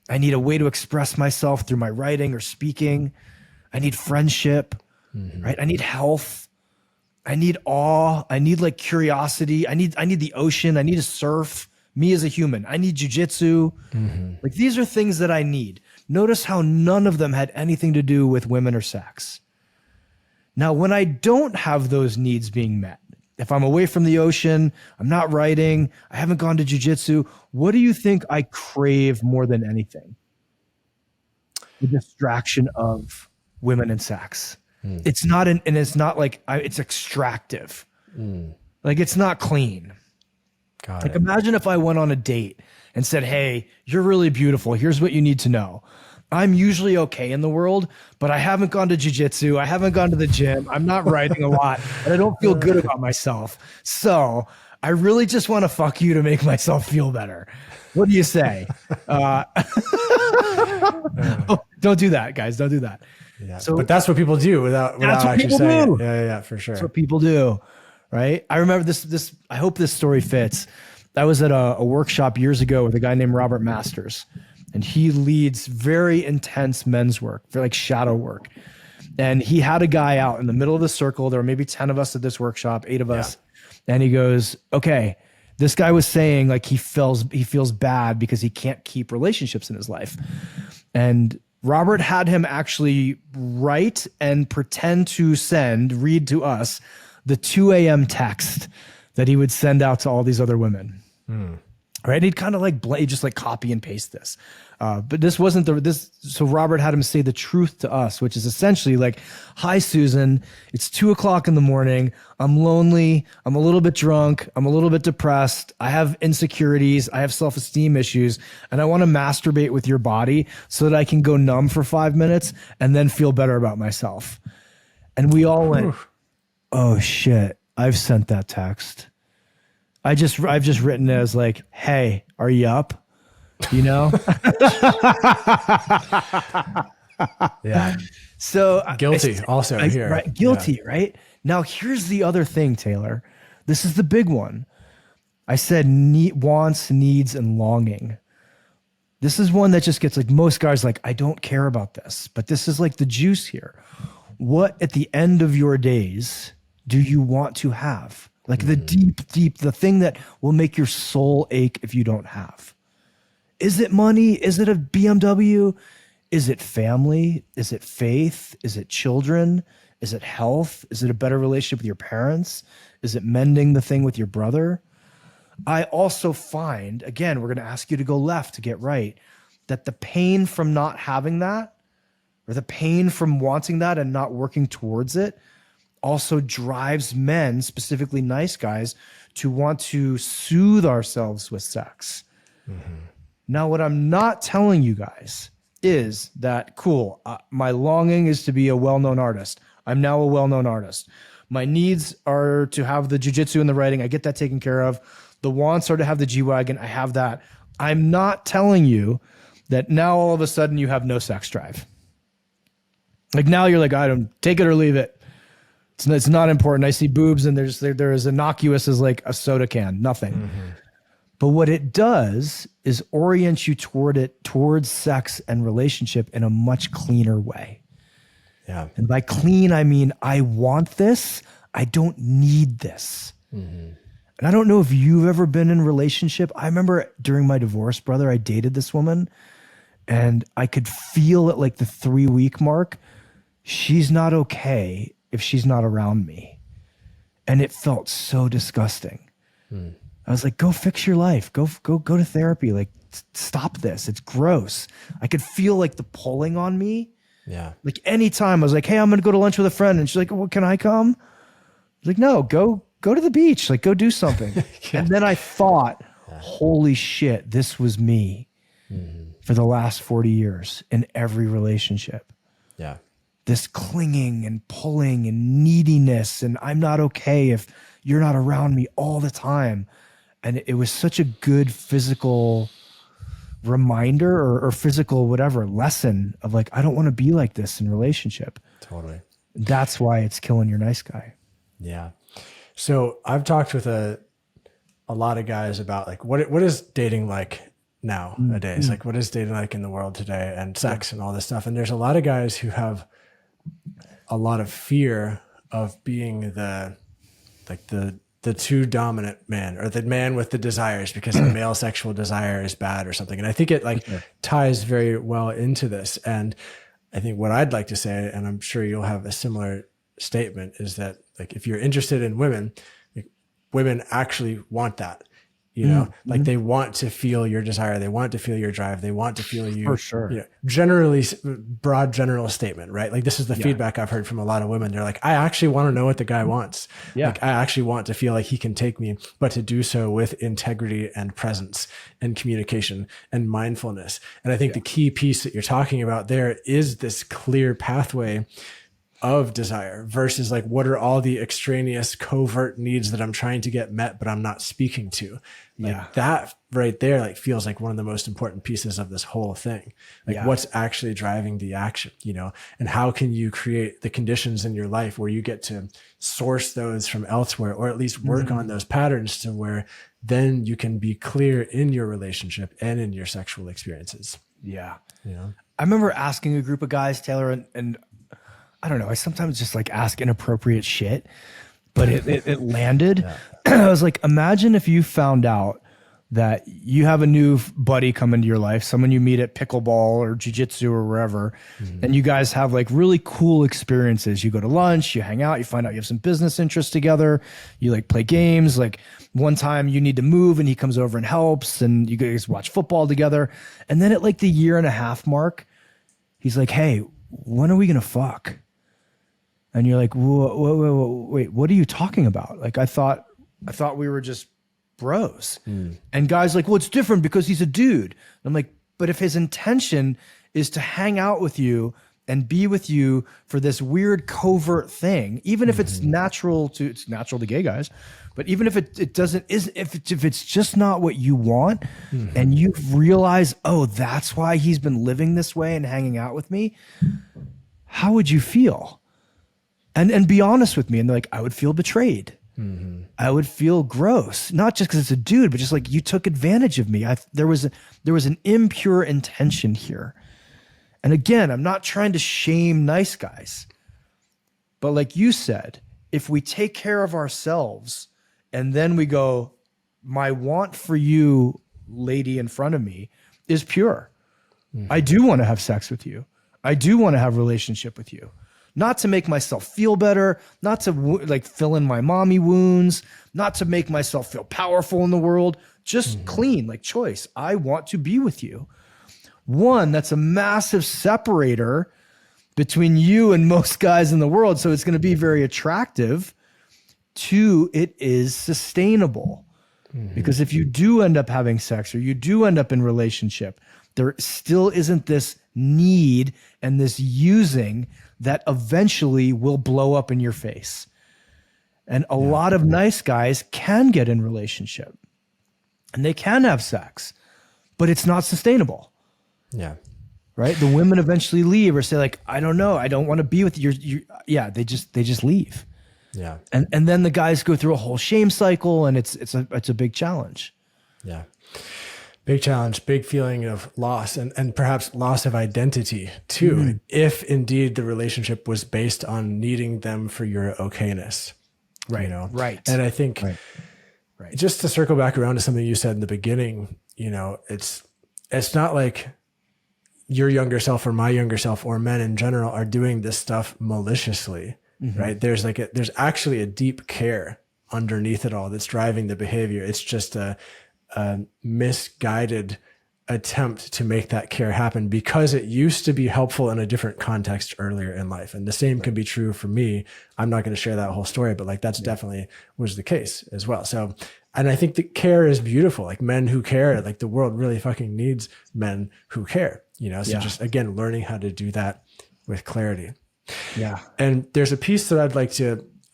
I need a way to express myself through my writing or speaking. I need friendship, right? I need health. I need awe. I need like curiosity. I need the ocean. I need to surf. Me as a human. I need jujitsu. Like, these are things that I need. Notice how none of them had anything to do with women or sex. Now, when I don't have those needs being met, if I'm away from the ocean, I'm not writing, I haven't gone to jujitsu, what do you think I crave more than anything? The distraction of women and sex. It's not and it's not like it's extractive. Like, it's not clean. Like, imagine if I went on a date and said, hey, you're really beautiful. Here's what you need to know. I'm usually okay in the world, but I haven't gone to jujitsu. I haven't gone to the gym. I'm not writing a lot, and I don't feel good about myself. So I really just want to fuck you to make myself feel better. What do you say? Oh, don't do that, guys. Don't do that. Yeah, so, but that's what people do without actually saying it. Yeah, for sure. That's what people do, right? I remember this. I hope this story fits. I was at a workshop years ago with a guy named Robert Masters, and he leads very intense men's work, for like shadow work. And he had a guy out in the middle of the circle. There were maybe 10 of us at this workshop, 8 of us. And he goes, okay, this guy was saying like he feels bad because he can't keep relationships in his life. And Robert had him actually write and pretend to read to us the 2 a.m. text that he would send out to all these other women. Right? He'd kind of like, he'd just like copy and paste this. But this wasn't so Robert had him say the truth to us, which is essentially like, hi, Susan, it's 2:00 in the morning. I'm lonely. I'm a little bit drunk. I'm a little bit depressed. I have insecurities. I have self-esteem issues, and I want to masturbate with your body so that I can go numb for 5 minutes and then feel better about myself. And we all went, oh shit, I've sent that text. I've just written it as like, hey, are you up? You know? Yeah. So guilty also here. Right, guilty, right? Now here's the other thing, Taylor. This is the big one. I said wants, needs, and longing. This is one that just gets like most guys like, I don't care about this, but this is like the juice here. What at the end of your days do you want to have? Like the deep, the thing that will make your soul ache if you don't have. Is it money? Is it a BMW? Is it family? Is it faith? Is it children? Is it health? Is it a better relationship with your parents? Is it mending the thing with your brother? I also find, again, we're going to ask you to go left to get right, that the pain from not having that, or the pain from wanting that and not working towards it, also drives men, specifically nice guys, to want to soothe ourselves with sex. Now, what I'm not telling you guys is that, cool, my longing is to be a well-known artist. I'm now a well-known artist. My needs are to have the jiu-jitsu and the writing. I get that taken care of. The wants are to have the G-Wagon. I have that. I'm not telling you that now all of a sudden you have no sex drive. Like now you're like, I don't take it or leave it. It's not important. I see boobs and they're as innocuous as like a soda can, nothing. Mm-hmm. But what it does is orient you towards sex and relationship in a much cleaner way. Yeah. And by clean, I mean, I want this. I don't need this. Mm-hmm. And I don't know if you've ever been in a relationship. I remember during my divorce, brother, I dated this woman and I could feel at like the 3-week mark, she's not okay if she's not around me. And it felt so disgusting. I was like, go fix your life. Go to therapy. Like, stop this. It's gross. I could feel like the pulling on me. Yeah. Like anytime I was like, hey, I'm going to go to lunch with a friend. And she's like, well, can I come? I was like, no, go to the beach. Like, go do something. Yeah. And then I thought, holy shit, this was me for the last 40 years in every relationship. Yeah. This clinging and pulling and neediness. And I'm not okay if you're not around me all the time. And it was such a good physical reminder or physical whatever lesson of like, I don't want to be like this in relationship. Totally. That's why it's killing your nice guy. Yeah. So I've talked with a lot of guys about like, what is dating like nowadays? Like what is dating like in the world today and sex and all this stuff. And there's a lot of guys who have a lot of fear of being the too dominant man or the man with the desires because the male sexual desire is bad or something. And I think it like ties very well into this. And I think what I'd like to say, and I'm sure you'll have a similar statement, is that like, if you're interested in women, like, women actually want that, you know, like they want to feel your desire. They want to feel your drive. They want to feel you, for sure. You know, generally broad general statement, right? Like this is the feedback I've heard from a lot of women. They're like, I actually want to know what the guy wants. Yeah. Like I actually want to feel like he can take me, but to do so with integrity and presence and communication and mindfulness. And I think the key piece that you're talking about there is this clear pathway of desire versus like, what are all the extraneous covert needs that I'm trying to get met, but I'm not speaking to. Like that right there, like feels like one of the most important pieces of this whole thing. Like what's actually driving the action, you know, and how can you create the conditions in your life where you get to source those from elsewhere, or at least work on those patterns to where then you can be clear in your relationship and in your sexual experiences. Yeah. You know, I remember asking a group of guys, Taylor, and I don't know, I sometimes just like ask inappropriate shit, but it landed. I was like, imagine if you found out that you have a new buddy come into your life, someone you meet at pickleball or jiu-jitsu or wherever, and you guys have like really cool experiences. You go to lunch, you hang out, you find out you have some business interests together, you like play games. Like one time you need to move and he comes over and helps, and you guys watch football together. And then at like the 1.5 year mark, he's like, hey, when are we going to fuck? And you're like, wait, what are you talking about? Like, I thought we were just bros. And guys like, well, it's different because he's a dude. And I'm like, but if his intention is to hang out with you and be with you for this weird covert thing, even if it's natural to gay guys, but even if it doesn't, if it's just not what you want, and you realize, oh, that's why he's been living this way and hanging out with me, how would you feel? And be honest with me. And they're like, I would feel betrayed. I would feel gross, not just because it's a dude, but just like you took advantage of me. There was an impure intention here. And again, I'm not trying to shame nice guys, but like you said, if we take care of ourselves and then we go, my want for you, lady in front of me, is pure. I do want to have sex with you. I do want to have a relationship with you. Not to make myself feel better, not to like fill in my mommy wounds, not to make myself feel powerful in the world, just clean, like choice. I want to be with you. One, that's a massive separator between you and most guys in the world. So it's going to be very attractive. Two, it is sustainable. Because if you do end up having sex or you do end up in relationship, there still isn't this need and this using that eventually will blow up in your face. And a lot of nice guys can get in relationship and they can have sex, but it's not sustainable. Yeah. Right. The women eventually leave or say like, I don't know, I don't want to be with you. Yeah. They just leave. Yeah. And then the guys go through a whole shame cycle, and it's a big challenge. Yeah. Big challenge, big feeling of loss and perhaps loss of identity too, if indeed the relationship was based on needing them for your okayness. Right. You know? Right. And I think just to circle back around to something you said in the beginning, you know, it's not like your younger self or my younger self or men in general are doing this stuff maliciously, right? There's actually a deep care underneath it all that's driving the behavior. It's just a misguided attempt to make that care happen because it used to be helpful in a different context earlier in life. And the same can be true for me. I'm not going to share that whole story, but like that's definitely was the case as well. So, and I think that care is beautiful. Like men who care, like the world really fucking needs men who care, you know? So just again, learning how to do that with clarity. Yeah. And there's a piece that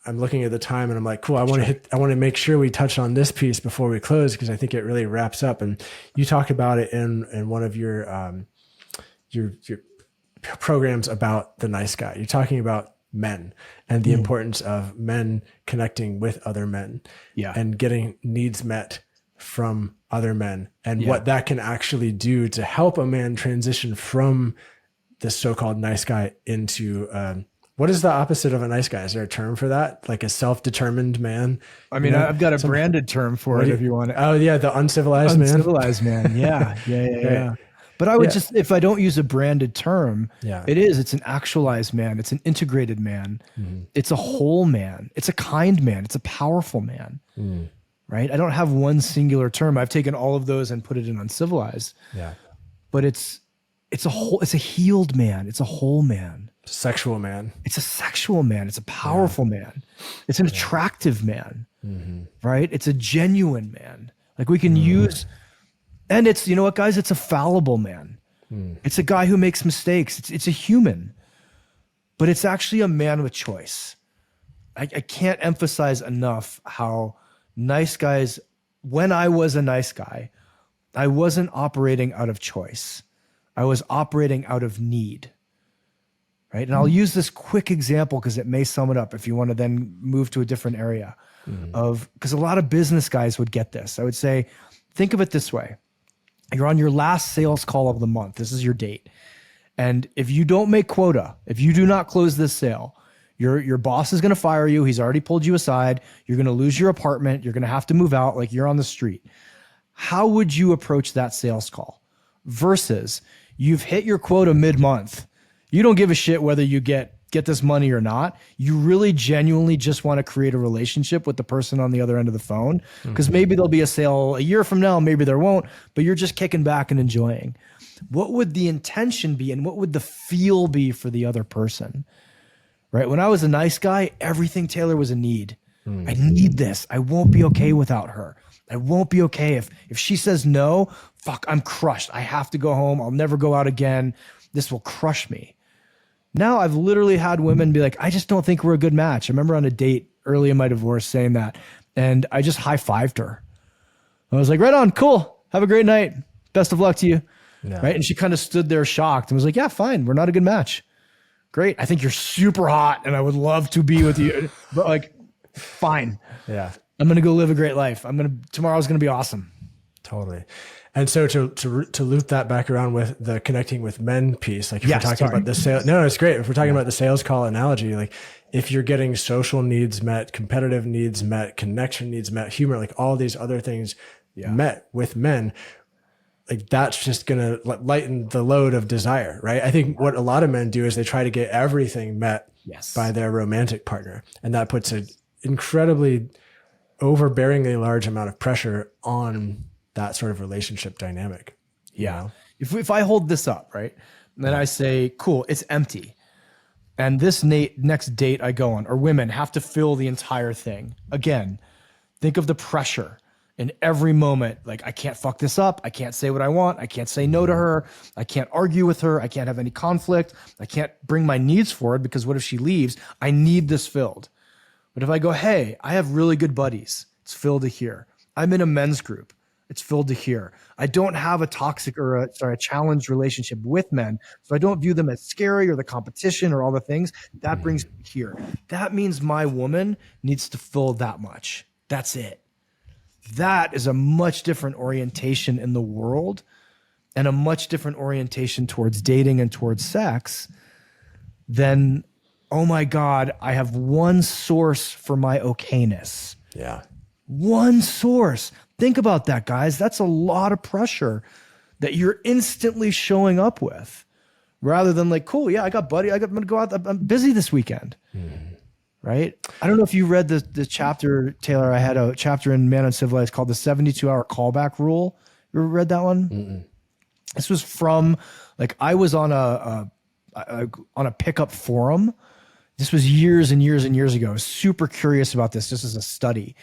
I'm looking at the time and I'm like, cool, I want to make sure we touch on this piece before we close, because I think it really wraps up. And you talk about it in one of your programs about the nice guy. You're talking about men and the importance of men connecting with other men and getting needs met from other men and what that can actually do to help a man transition from the so-called nice guy into, what is the opposite of a nice guy? Is there a term for that? Like a self-determined man? I mean, I've got a branded term for it if you want it. Oh yeah. The uncivilized man. Uncivilized man. Yeah. But I would just, if I don't use a branded term, it's an actualized man. It's an integrated man. It's a whole man. It's a kind man. It's a powerful man. Right. I don't have one singular term. I've taken all of those and put it in uncivilized. Yeah. But it's a healed man. It's a whole man. Sexual man. It's a sexual man. It's a powerful man. It's an attractive man, right? It's a genuine man. Like we can use, and it's, you know what, guys, it's a fallible man. It's a guy who makes mistakes. It's a human, but it's actually a man with choice. I can't emphasize enough how nice guys, when I was a nice guy, I wasn't operating out of choice. I was operating out of need. Right. And I'll use this quick example because it may sum it up if you want to then move to a different area because a lot of business guys would get this. I would say, think of it this way. You're on your last sales call of the month. This is your date. And if you don't make quota, if you do not close this sale, your boss is going to fire you. He's already pulled you aside. You're going to lose your apartment. You're going to have to move out. Like you're on the street. How would you approach that sales call versus you've hit your quota mid-month? You don't give a shit whether you get this money or not. You really genuinely just want to create a relationship with the person on the other end of the phone because maybe there'll be a sale a year from now, maybe there won't, but you're just kicking back and enjoying. What would the intention be and what would the feel be for the other person? Right? When I was a nice guy, everything, Taylor, was a need. I need this. I won't be okay without her. I won't be okay if she says no. Fuck, I'm crushed. I have to go home. I'll never go out again. This will crush me. Now I've literally had women be like, I just don't think we're a good match. I remember on a date early in my divorce saying that, and I just high-fived her. I was like, right on, cool. Have a great night. Best of luck to you. Yeah. Right? And she kind of stood there shocked and was like, yeah, fine. We're not a good match. Great. I think you're super hot and I would love to be with you. But like, fine. Yeah. I'm going to go live a great life. Tomorrow's going to be awesome. Totally. And so to loop that back around with the connecting with men piece, like if we're talking about the sales, no, it's great. If we're talking about the sales call analogy, like if you're getting social needs met, competitive needs met, connection needs met, humor, like all these other things met with men, like that's just going to lighten the load of desire, right? I think what a lot of men do is they try to get everything met by their romantic partner. And that puts an incredibly overbearingly large amount of pressure on that sort of relationship dynamic. Yeah. If I hold this up, right, and then I say, cool, it's empty. And this next date I go on, or women have to fill the entire thing. Again, think of the pressure in every moment. Like, I can't fuck this up. I can't say what I want. I can't say no to her. I can't argue with her. I can't have any conflict. I can't bring my needs forward because what if she leaves? I need this filled. But if I go, hey, I have really good buddies. It's filled to here. I'm in a men's group. It's filled to here. I don't have a toxic or a challenged relationship with men. So I don't view them as scary or the competition or all the things. That brings me here. That means my woman needs to fill that much. That's it. That is a much different orientation in the world and a much different orientation towards dating and towards sex than, oh my God, I have one source for my okayness. Yeah. One source. Think about that, guys. That's a lot of pressure that you're instantly showing up with rather than like, cool, yeah, I got buddy. I'm going to go out. I'm busy this weekend. Right? I don't know if you read the chapter, Taylor. I had a chapter in Man Uncivilized called the 72-hour callback rule. You ever read that one? This was from, like, I was on a pickup forum. This was years and years and years ago. I was super curious about this just as a study.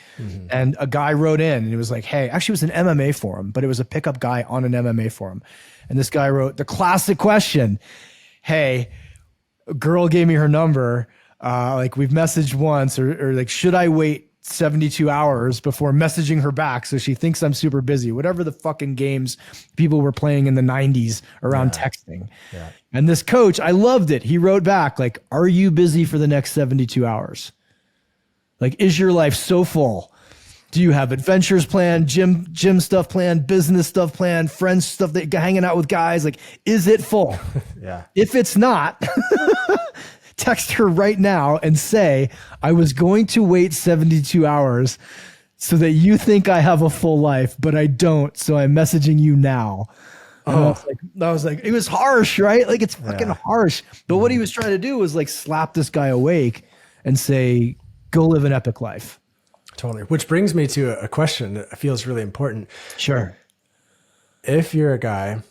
And a guy wrote in and it was like, hey, actually it was an MMA forum, but it was a pickup guy on an MMA forum. And this guy wrote the classic question. Hey, a girl gave me her number. Like we've messaged once or like, should I wait 72 hours before messaging her back so she thinks I'm super busy? Whatever the fucking games people were playing in the 90s around texting. Yeah. And this coach, I loved it. He wrote back like, are you busy for the next 72 hours? Like, is your life so full? Do you have adventures planned, gym stuff planned, business stuff planned, friends stuff that hanging out with guys? Like, is it full? Yeah. If it's not, text her right now and say, I was going to wait 72 hours so that you think I have a full life, but I don't. So I'm messaging you now. I was like, it was harsh, right? Like it's fucking harsh. But what he was trying to do was like slap this guy awake and say, go live an epic life. Totally. Which brings me to a question that feels really important. Sure. If you're a guy,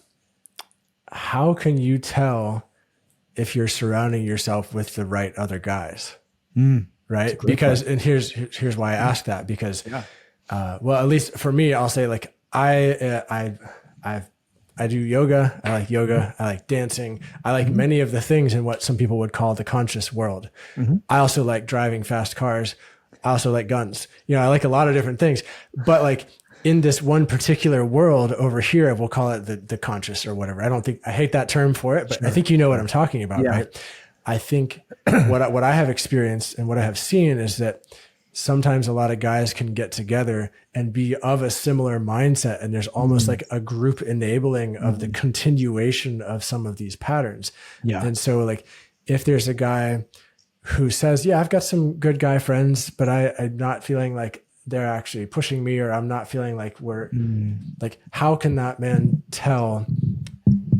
how can you tell if you're surrounding yourself with the right other guys? Right? Because, and here's why I ask that, because, well, at least for me, I'll say like, I do yoga. I like yoga. I like dancing. I like many of the things in what some people would call the conscious world. I also like driving fast cars. I also like guns. You know, I like a lot of different things, but like in this one particular world over here, we'll call it the conscious or whatever. I hate that term for it, but I think you know what I'm talking about, right? I think what I have experienced and what I have seen is that sometimes a lot of guys can get together and be of a similar mindset. And there's almost like a group enabling of the continuation of some of these patterns. Yeah. And so like, if there's a guy who says, yeah, I've got some good guy friends, but I'm not feeling like they're actually pushing me, or I'm not feeling like we're like, how can that man tell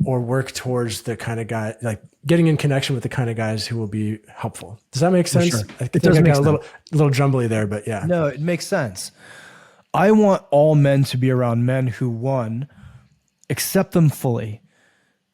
or work towards the kind of guy, like getting in connection with the kind of guys who will be helpful? Does that make sense? Sure. I think I got a little jumbly there, but yeah. No, it makes sense. I want all men to be around men who, one, accept them fully.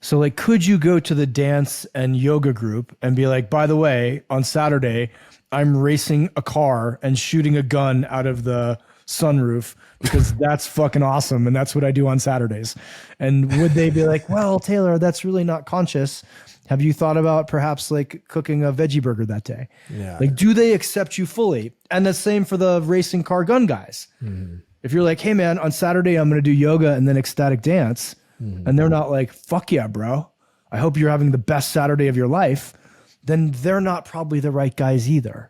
So like, could you go to the dance and yoga group and be like, by the way, on Saturday, I'm racing a car and shooting a gun out of the sunroof because that's fucking awesome. And that's what I do on Saturdays. And would they be like, well, Taylor, that's really not conscious. Have you thought about perhaps like cooking a veggie burger that day? Yeah. Like, do they accept you fully? And the same for the racing car gun guys. If you're like, hey man, on Saturday, I'm going to do yoga and then ecstatic dance. And they're not like, fuck yeah, bro, I hope you're having the best Saturday of your life. Then they're not probably the right guys either.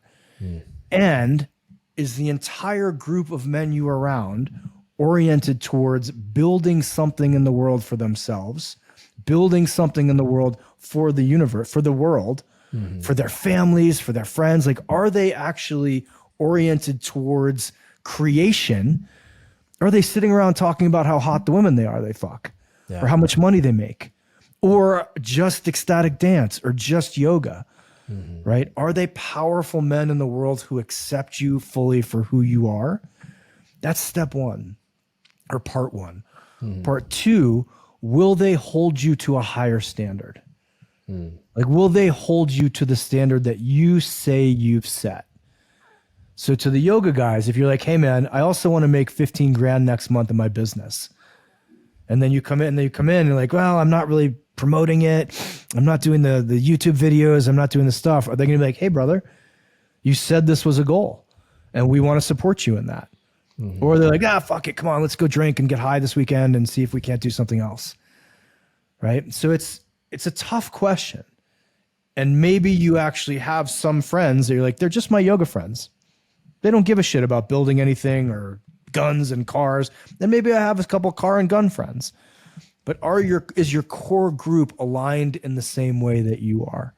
And is the entire group of men you are around oriented towards building something in the world for themselves, building something in the world for the universe, for the world, for their families, for their friends? Like, are they actually oriented towards creation? Or are they sitting around talking about how hot the women they fuck, or how much money they make, or just ecstatic dance, or just yoga? Right? Are they powerful men in the world who accept you fully for who you are? That's step one, or part one. Part two, will they hold you to a higher standard? Like, will they hold you to the standard that you say you've set? So to the yoga guys, if you're like, hey man, I also want to make 15 grand next month in my business. And then you come in and you're like, well, I'm not really promoting it. I'm not doing the YouTube videos. I'm not doing the stuff. Are they going to be like, hey brother, you said this was a goal and we want to support you in that. Or they're like, fuck it. Come on, let's go drink and get high this weekend and see if we can't do something else. Right. So it's a tough question. And maybe you actually have some friends that you're like, they're just my yoga friends. They don't give a shit about building anything or guns and cars. Then maybe I have a couple car and gun friends. But is your core group aligned in the same way that you are?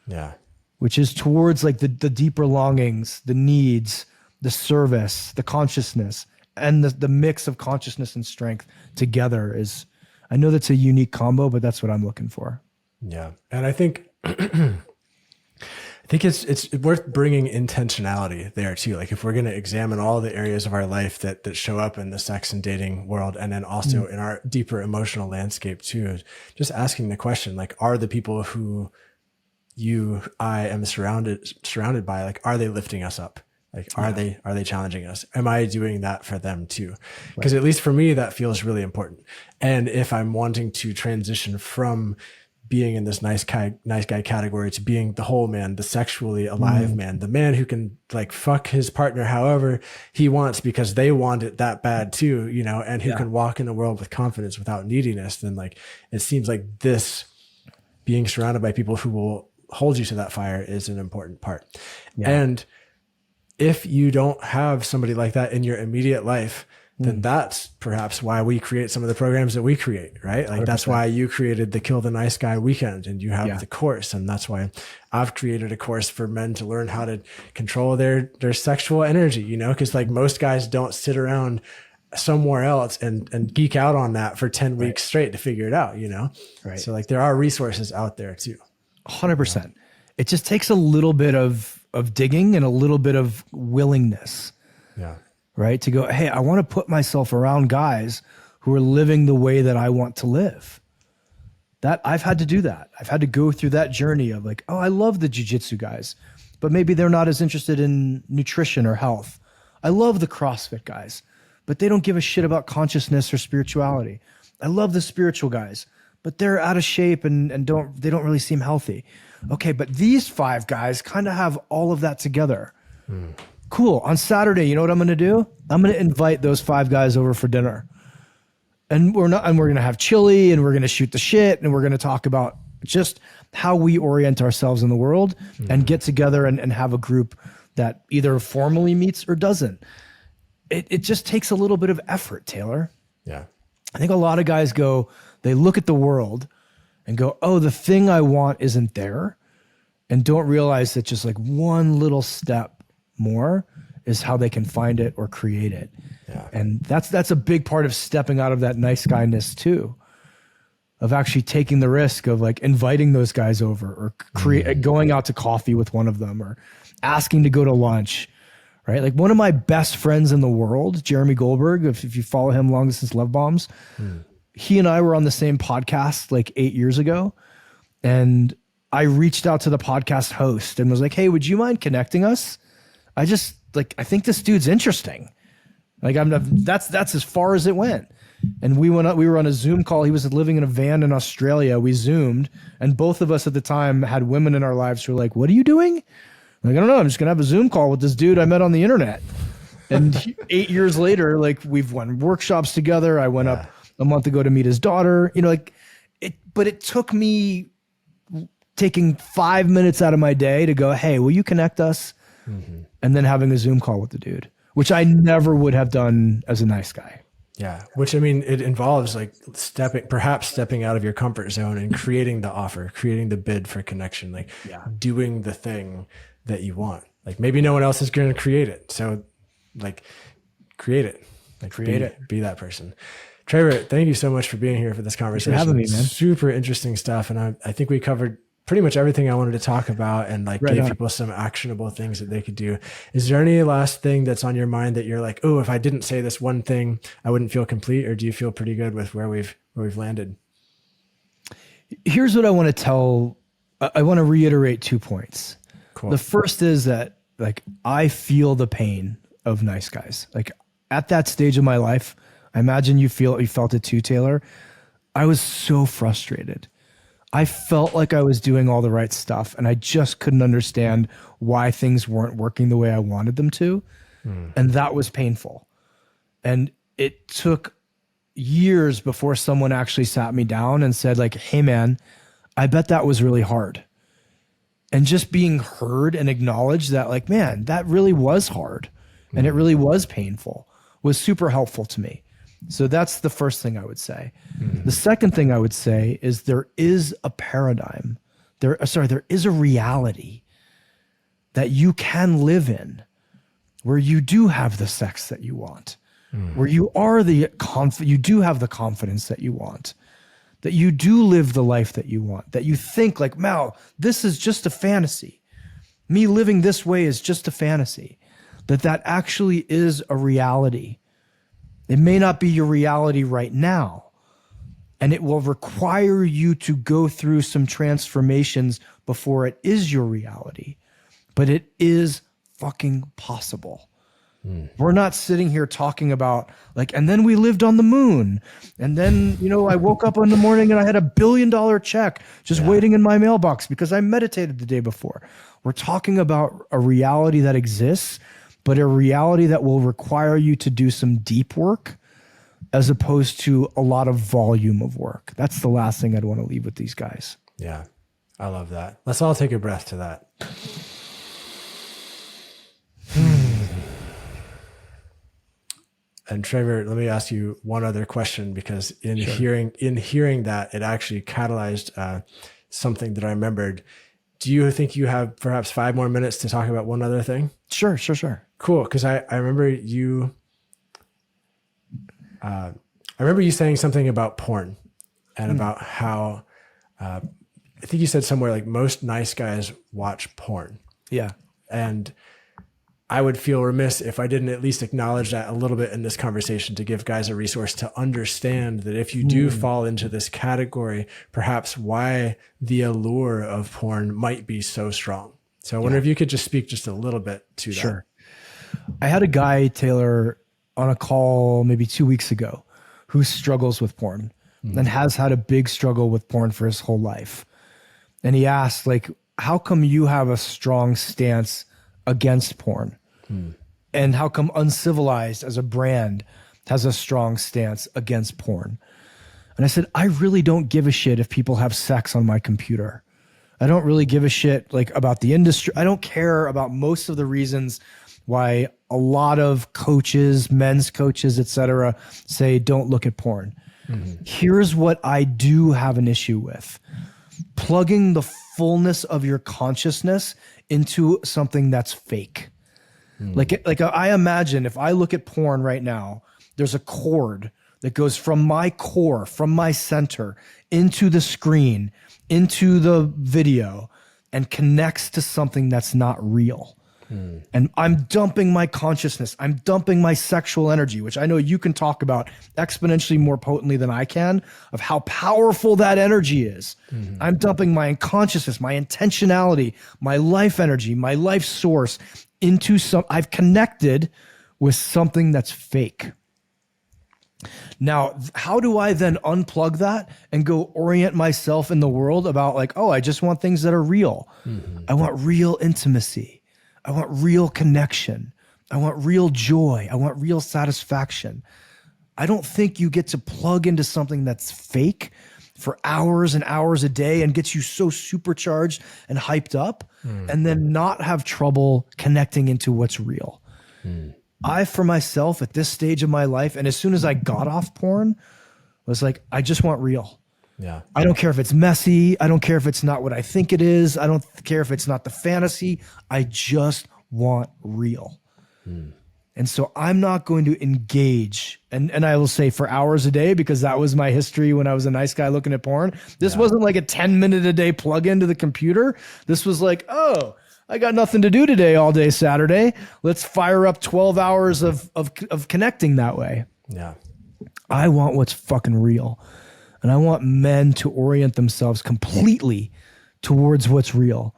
Yeah. Which is towards like the deeper longings, the needs, the service, the consciousness, and the mix of consciousness and strength together is, I know that's a unique combo, but that's what I'm looking for. Yeah. And I think, it's worth bringing intentionality there too. Like if we're going to examine all the areas of our life that show up in the sex and dating world, and then also in our deeper emotional landscape too, just asking the question, like, are the people who I am surrounded by, like, are they lifting us up? Like, are they challenging us? Am I doing that for them too? Because at least for me, that feels really important. And if I'm wanting to transition from being in this nice guy category to being the whole man, the sexually alive man, the man who can like fuck his partner however he wants because they want it that bad too, you know, and who can walk in the world with confidence without neediness, then like, it seems like this being surrounded by people who will hold you to that fire is an important part. Yeah. And if you don't have somebody like that in your immediate life, then that's perhaps why we create some of the programs that we create, right? Like 100%. That's why you created the Kill the Nice Guy weekend and you have the course. And that's why I've created a course for men to learn how to control their sexual energy, you know, because like most guys don't sit around somewhere else and geek out on that for 10 weeks straight to figure it out, you know? Right. So like there are resources out there too. 100%. It just takes a little bit of digging and a little bit of willingness. Yeah. Right? To go, hey, I want to put myself around guys who are living the way that I want to live. That I've had to do that. I've had to go through that journey of like, oh, I love the jiu-jitsu guys, but maybe they're not as interested in nutrition or health. I love the CrossFit guys, but they don't give a shit about consciousness or spirituality. I love the spiritual guys, but they're out of shape and they don't really seem healthy. Okay, but these 5 guys kind of have all of that together. Cool. On Saturday, you know what I'm going to do? I'm going to invite those 5 guys over for dinner. And we're going to have chili and we're going to shoot the shit and we're going to talk about just how we orient ourselves in the world and get together and have a group that either formally meets or doesn't. It just takes a little bit of effort, Taylor. Yeah. I think a lot of guys they look at the world and go, oh, the thing I want isn't there. And don't realize that just like one little step more is how they can find it or create it. Yeah. And that's a big part of stepping out of that nice guyness too, of actually taking the risk of like inviting those guys over or going out to coffee with one of them or asking to go to lunch, right? Like one of my best friends in the world, Jeremy Goldberg, if you follow him, Long Distance Love Bombs, he and I were on the same podcast like 8 years ago. And I reached out to the podcast host and was like, hey, would you mind connecting us? I think this dude's interesting. Like that's as far as it went. And we were on a Zoom call. He was living in a van in Australia. We Zoomed and both of us at the time had women in our lives who were like, what are you doing? Like, I don't know. I'm just going to have a Zoom call with this dude I met on the internet. And 8 years later, like we've won workshops together. I went up a month ago to meet his daughter, you know, like but it took me taking 5 minutes out of my day to go, hey, will you connect us? And then having a Zoom call with the dude, which I never would have done as a nice guy. Yeah. Which, I mean, it involves like stepping out of your comfort zone and creating the offer, creating the bid for connection, like doing the thing that you want. Like maybe no one else is going to create it. So like create it, like be that person. Traver, thank you so much for being here for this conversation. Thanks for having me, man. Super interesting stuff. And I think we covered pretty much everything I wanted to talk about and like gave people some actionable things that they could do. Is there any last thing that's on your mind that you're like, oh, if I didn't say this one thing, I wouldn't feel complete? Or do you feel pretty good with where we've landed? Here's what I want to tell. I want to reiterate 2 points. Cool. The first is that like, I feel the pain of nice guys. Like at that stage of my life, I imagine you felt it too, Taylor. I was so frustrated. I felt like I was doing all the right stuff and I just couldn't understand why things weren't working the way I wanted them to. And that was painful. And it took years before someone actually sat me down and said like, hey man, I bet that was really hard. And just being heard and acknowledged that like, man, that really was hard and it really was painful was super helpful to me. So that's the first thing I would say. The second thing I would say is there is a paradigm. There is a reality that you can live in where you do have the sex that you want, where you are you do have the confidence that you want, that you do live the life that you want, that you think like, Mal, this is just a fantasy. Me living this way is just a fantasy. That actually is a reality. It may not be your reality right now, and it will require you to go through some transformations before it is your reality, but it is fucking possible. We're not sitting here talking about like, and then we lived on the moon. And then, I woke up in the morning and I had $1 billion check just waiting in my mailbox because I meditated the day before. We're talking about a reality that exists, but a reality that will require you to do some deep work as opposed to a lot of volume of work. That's the last thing I'd want to leave with these guys. Yeah. I love that. Let's all take a breath to that. And Traver, let me ask you one other question, because in hearing that, it actually catalyzed something that I remembered. Do you think you have perhaps 5 more minutes to talk about one other thing? Sure. Cool. Because I remember you, saying something about porn and about how, I think you said somewhere like most nice guys watch porn. Yeah. And I would feel remiss if I didn't at least acknowledge that a little bit in this conversation to give guys a resource to understand that if you do fall into this category, perhaps why the allure of porn might be so strong. So I wonder if you could just speak just a little bit to that. Sure. I had a guy, Taylor, on a call maybe 2 weeks ago who struggles with porn and has had a big struggle with porn for his whole life. And he asked, like, how come you have a strong stance against porn? And how come Uncivilized as a brand has a strong stance against porn? And I said, I really don't give a shit if people have sex on my computer. I don't really give a shit like about the industry. I don't care about most of the reasons why a lot of coaches, men's coaches, etc., say don't look at porn. Here's what I do have an issue with. Plugging the fullness of your consciousness into something that's fake. Like I imagine if I look at porn right now, there's a cord that goes from my core, from my center, into the screen, into the video, and connects to something that's not real. And I'm dumping my consciousness. I'm dumping my sexual energy, which I know you can talk about exponentially more potently than I can, of how powerful that energy is. I'm dumping my consciousness, my intentionality, my life energy, my life source into I've connected with something that's fake. Now, how do I then unplug that and go orient myself in the world about like, oh, I just want things that are real. I want real intimacy. I want real connection. I want real joy. I want real satisfaction. I don't think you get to plug into something that's fake for hours and hours a day and gets you so supercharged and hyped up and then not have trouble connecting into what's real. I, for myself, at this stage of my life, and as soon as I got off porn, was like, I just want real. Yeah. I don't care if it's messy. I don't care if it's not what I think it is. I don't care if it's not the fantasy. I just want real. And so I'm not going to engage. And I will say for hours a day, because that was my history when I was a nice guy looking at porn. This wasn't like a 10-minute a day plug into the computer. This was like, oh, I got nothing to do today all day Saturday. Let's fire up 12 hours of connecting that way. Yeah. I want what's fucking real. And I want men to orient themselves completely towards what's real,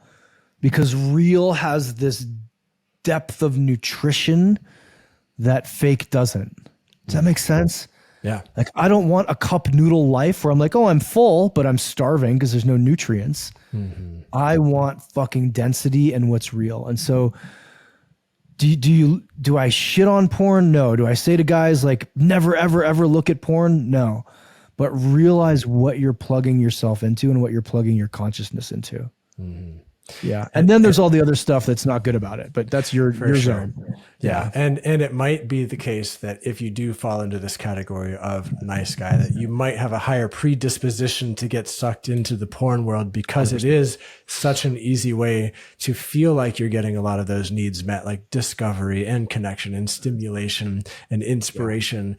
because real has this depth of nutrition that fake doesn't. Does that make sense? Yeah. Like, I don't want a cup noodle life where I'm like, oh, I'm full, but I'm starving because there's no nutrients. I want fucking density and what's real. And so do I shit on porn? No. Do I say to guys like never, ever, ever look at porn? No. But realize what you're plugging yourself into and what you're plugging your consciousness into. Mm-hmm. Yeah. And then there's all the other stuff that's not good about it, but that's your zone. Yeah. And it might be the case that if you do fall into this category of nice guy, that you might have a higher predisposition to get sucked into the porn world because 100%. It is such an easy way to feel like you're getting a lot of those needs met, like discovery and connection and stimulation and inspiration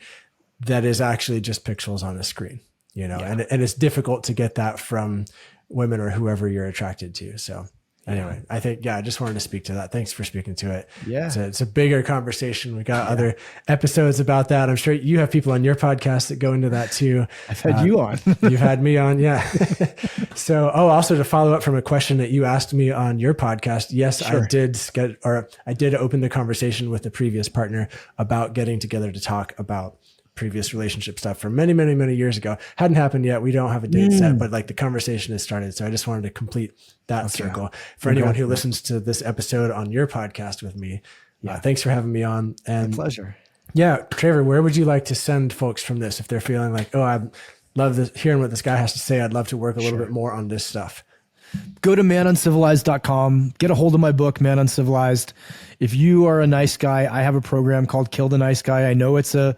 that is actually just pixels on a screen, and it's difficult to get that from women or whoever you're attracted to. So anyway, I think, I just wanted to speak to that. Thanks for speaking to it. Yeah. It's a bigger conversation. We got other episodes about that. I'm sure you have people on your podcast that go into that too. I've had you on. You've had me on. Yeah. So, also to follow up from a question that you asked me on your podcast. Yes, sure. I did open the conversation with the previous partner about getting together to talk about previous relationship stuff from many, many, many years ago. Hadn't happened yet. We don't have a date set, but like the conversation has started. So I just wanted to complete that circle. For anyone who listens to this episode on your podcast with me, thanks for having me on. And my pleasure. Yeah. Traver, where would you like to send folks from this? If they're feeling like, I love this, hearing what this guy has to say, I'd love to work a little bit more on this stuff. Go to manuncivilized.com, get a hold of my book, Man Uncivilized. If you are a nice guy, I have a program called Kill the Nice Guy. I know it's a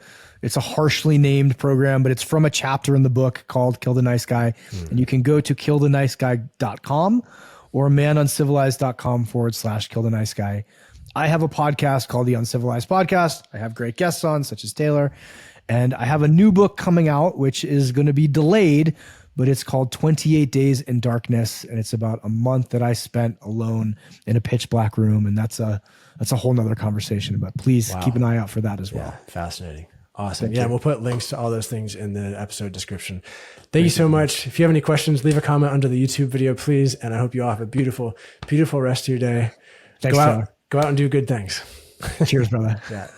harshly named program, but it's from a chapter in the book called Kill the Nice Guy. And you can go to killtheniceguy.com or manuncivilized.com/kill the nice guy. I have a podcast called The Uncivilized Podcast. I have great guests on, such as Taylor. And I have a new book coming out, which is going to be delayed, but it's called 28 Days in Darkness. And it's about a month that I spent alone in a pitch black room. And that's a whole nother conversation, but please keep an eye out for that as well. Fascinating. Awesome. Thank you. We'll put links to all those things in the episode description. Thank you so much. If you have any questions, leave a comment under the YouTube video, please. And I hope you all have a beautiful, beautiful rest of your day. Thanks, go out and do good things. Cheers, brother. Yeah.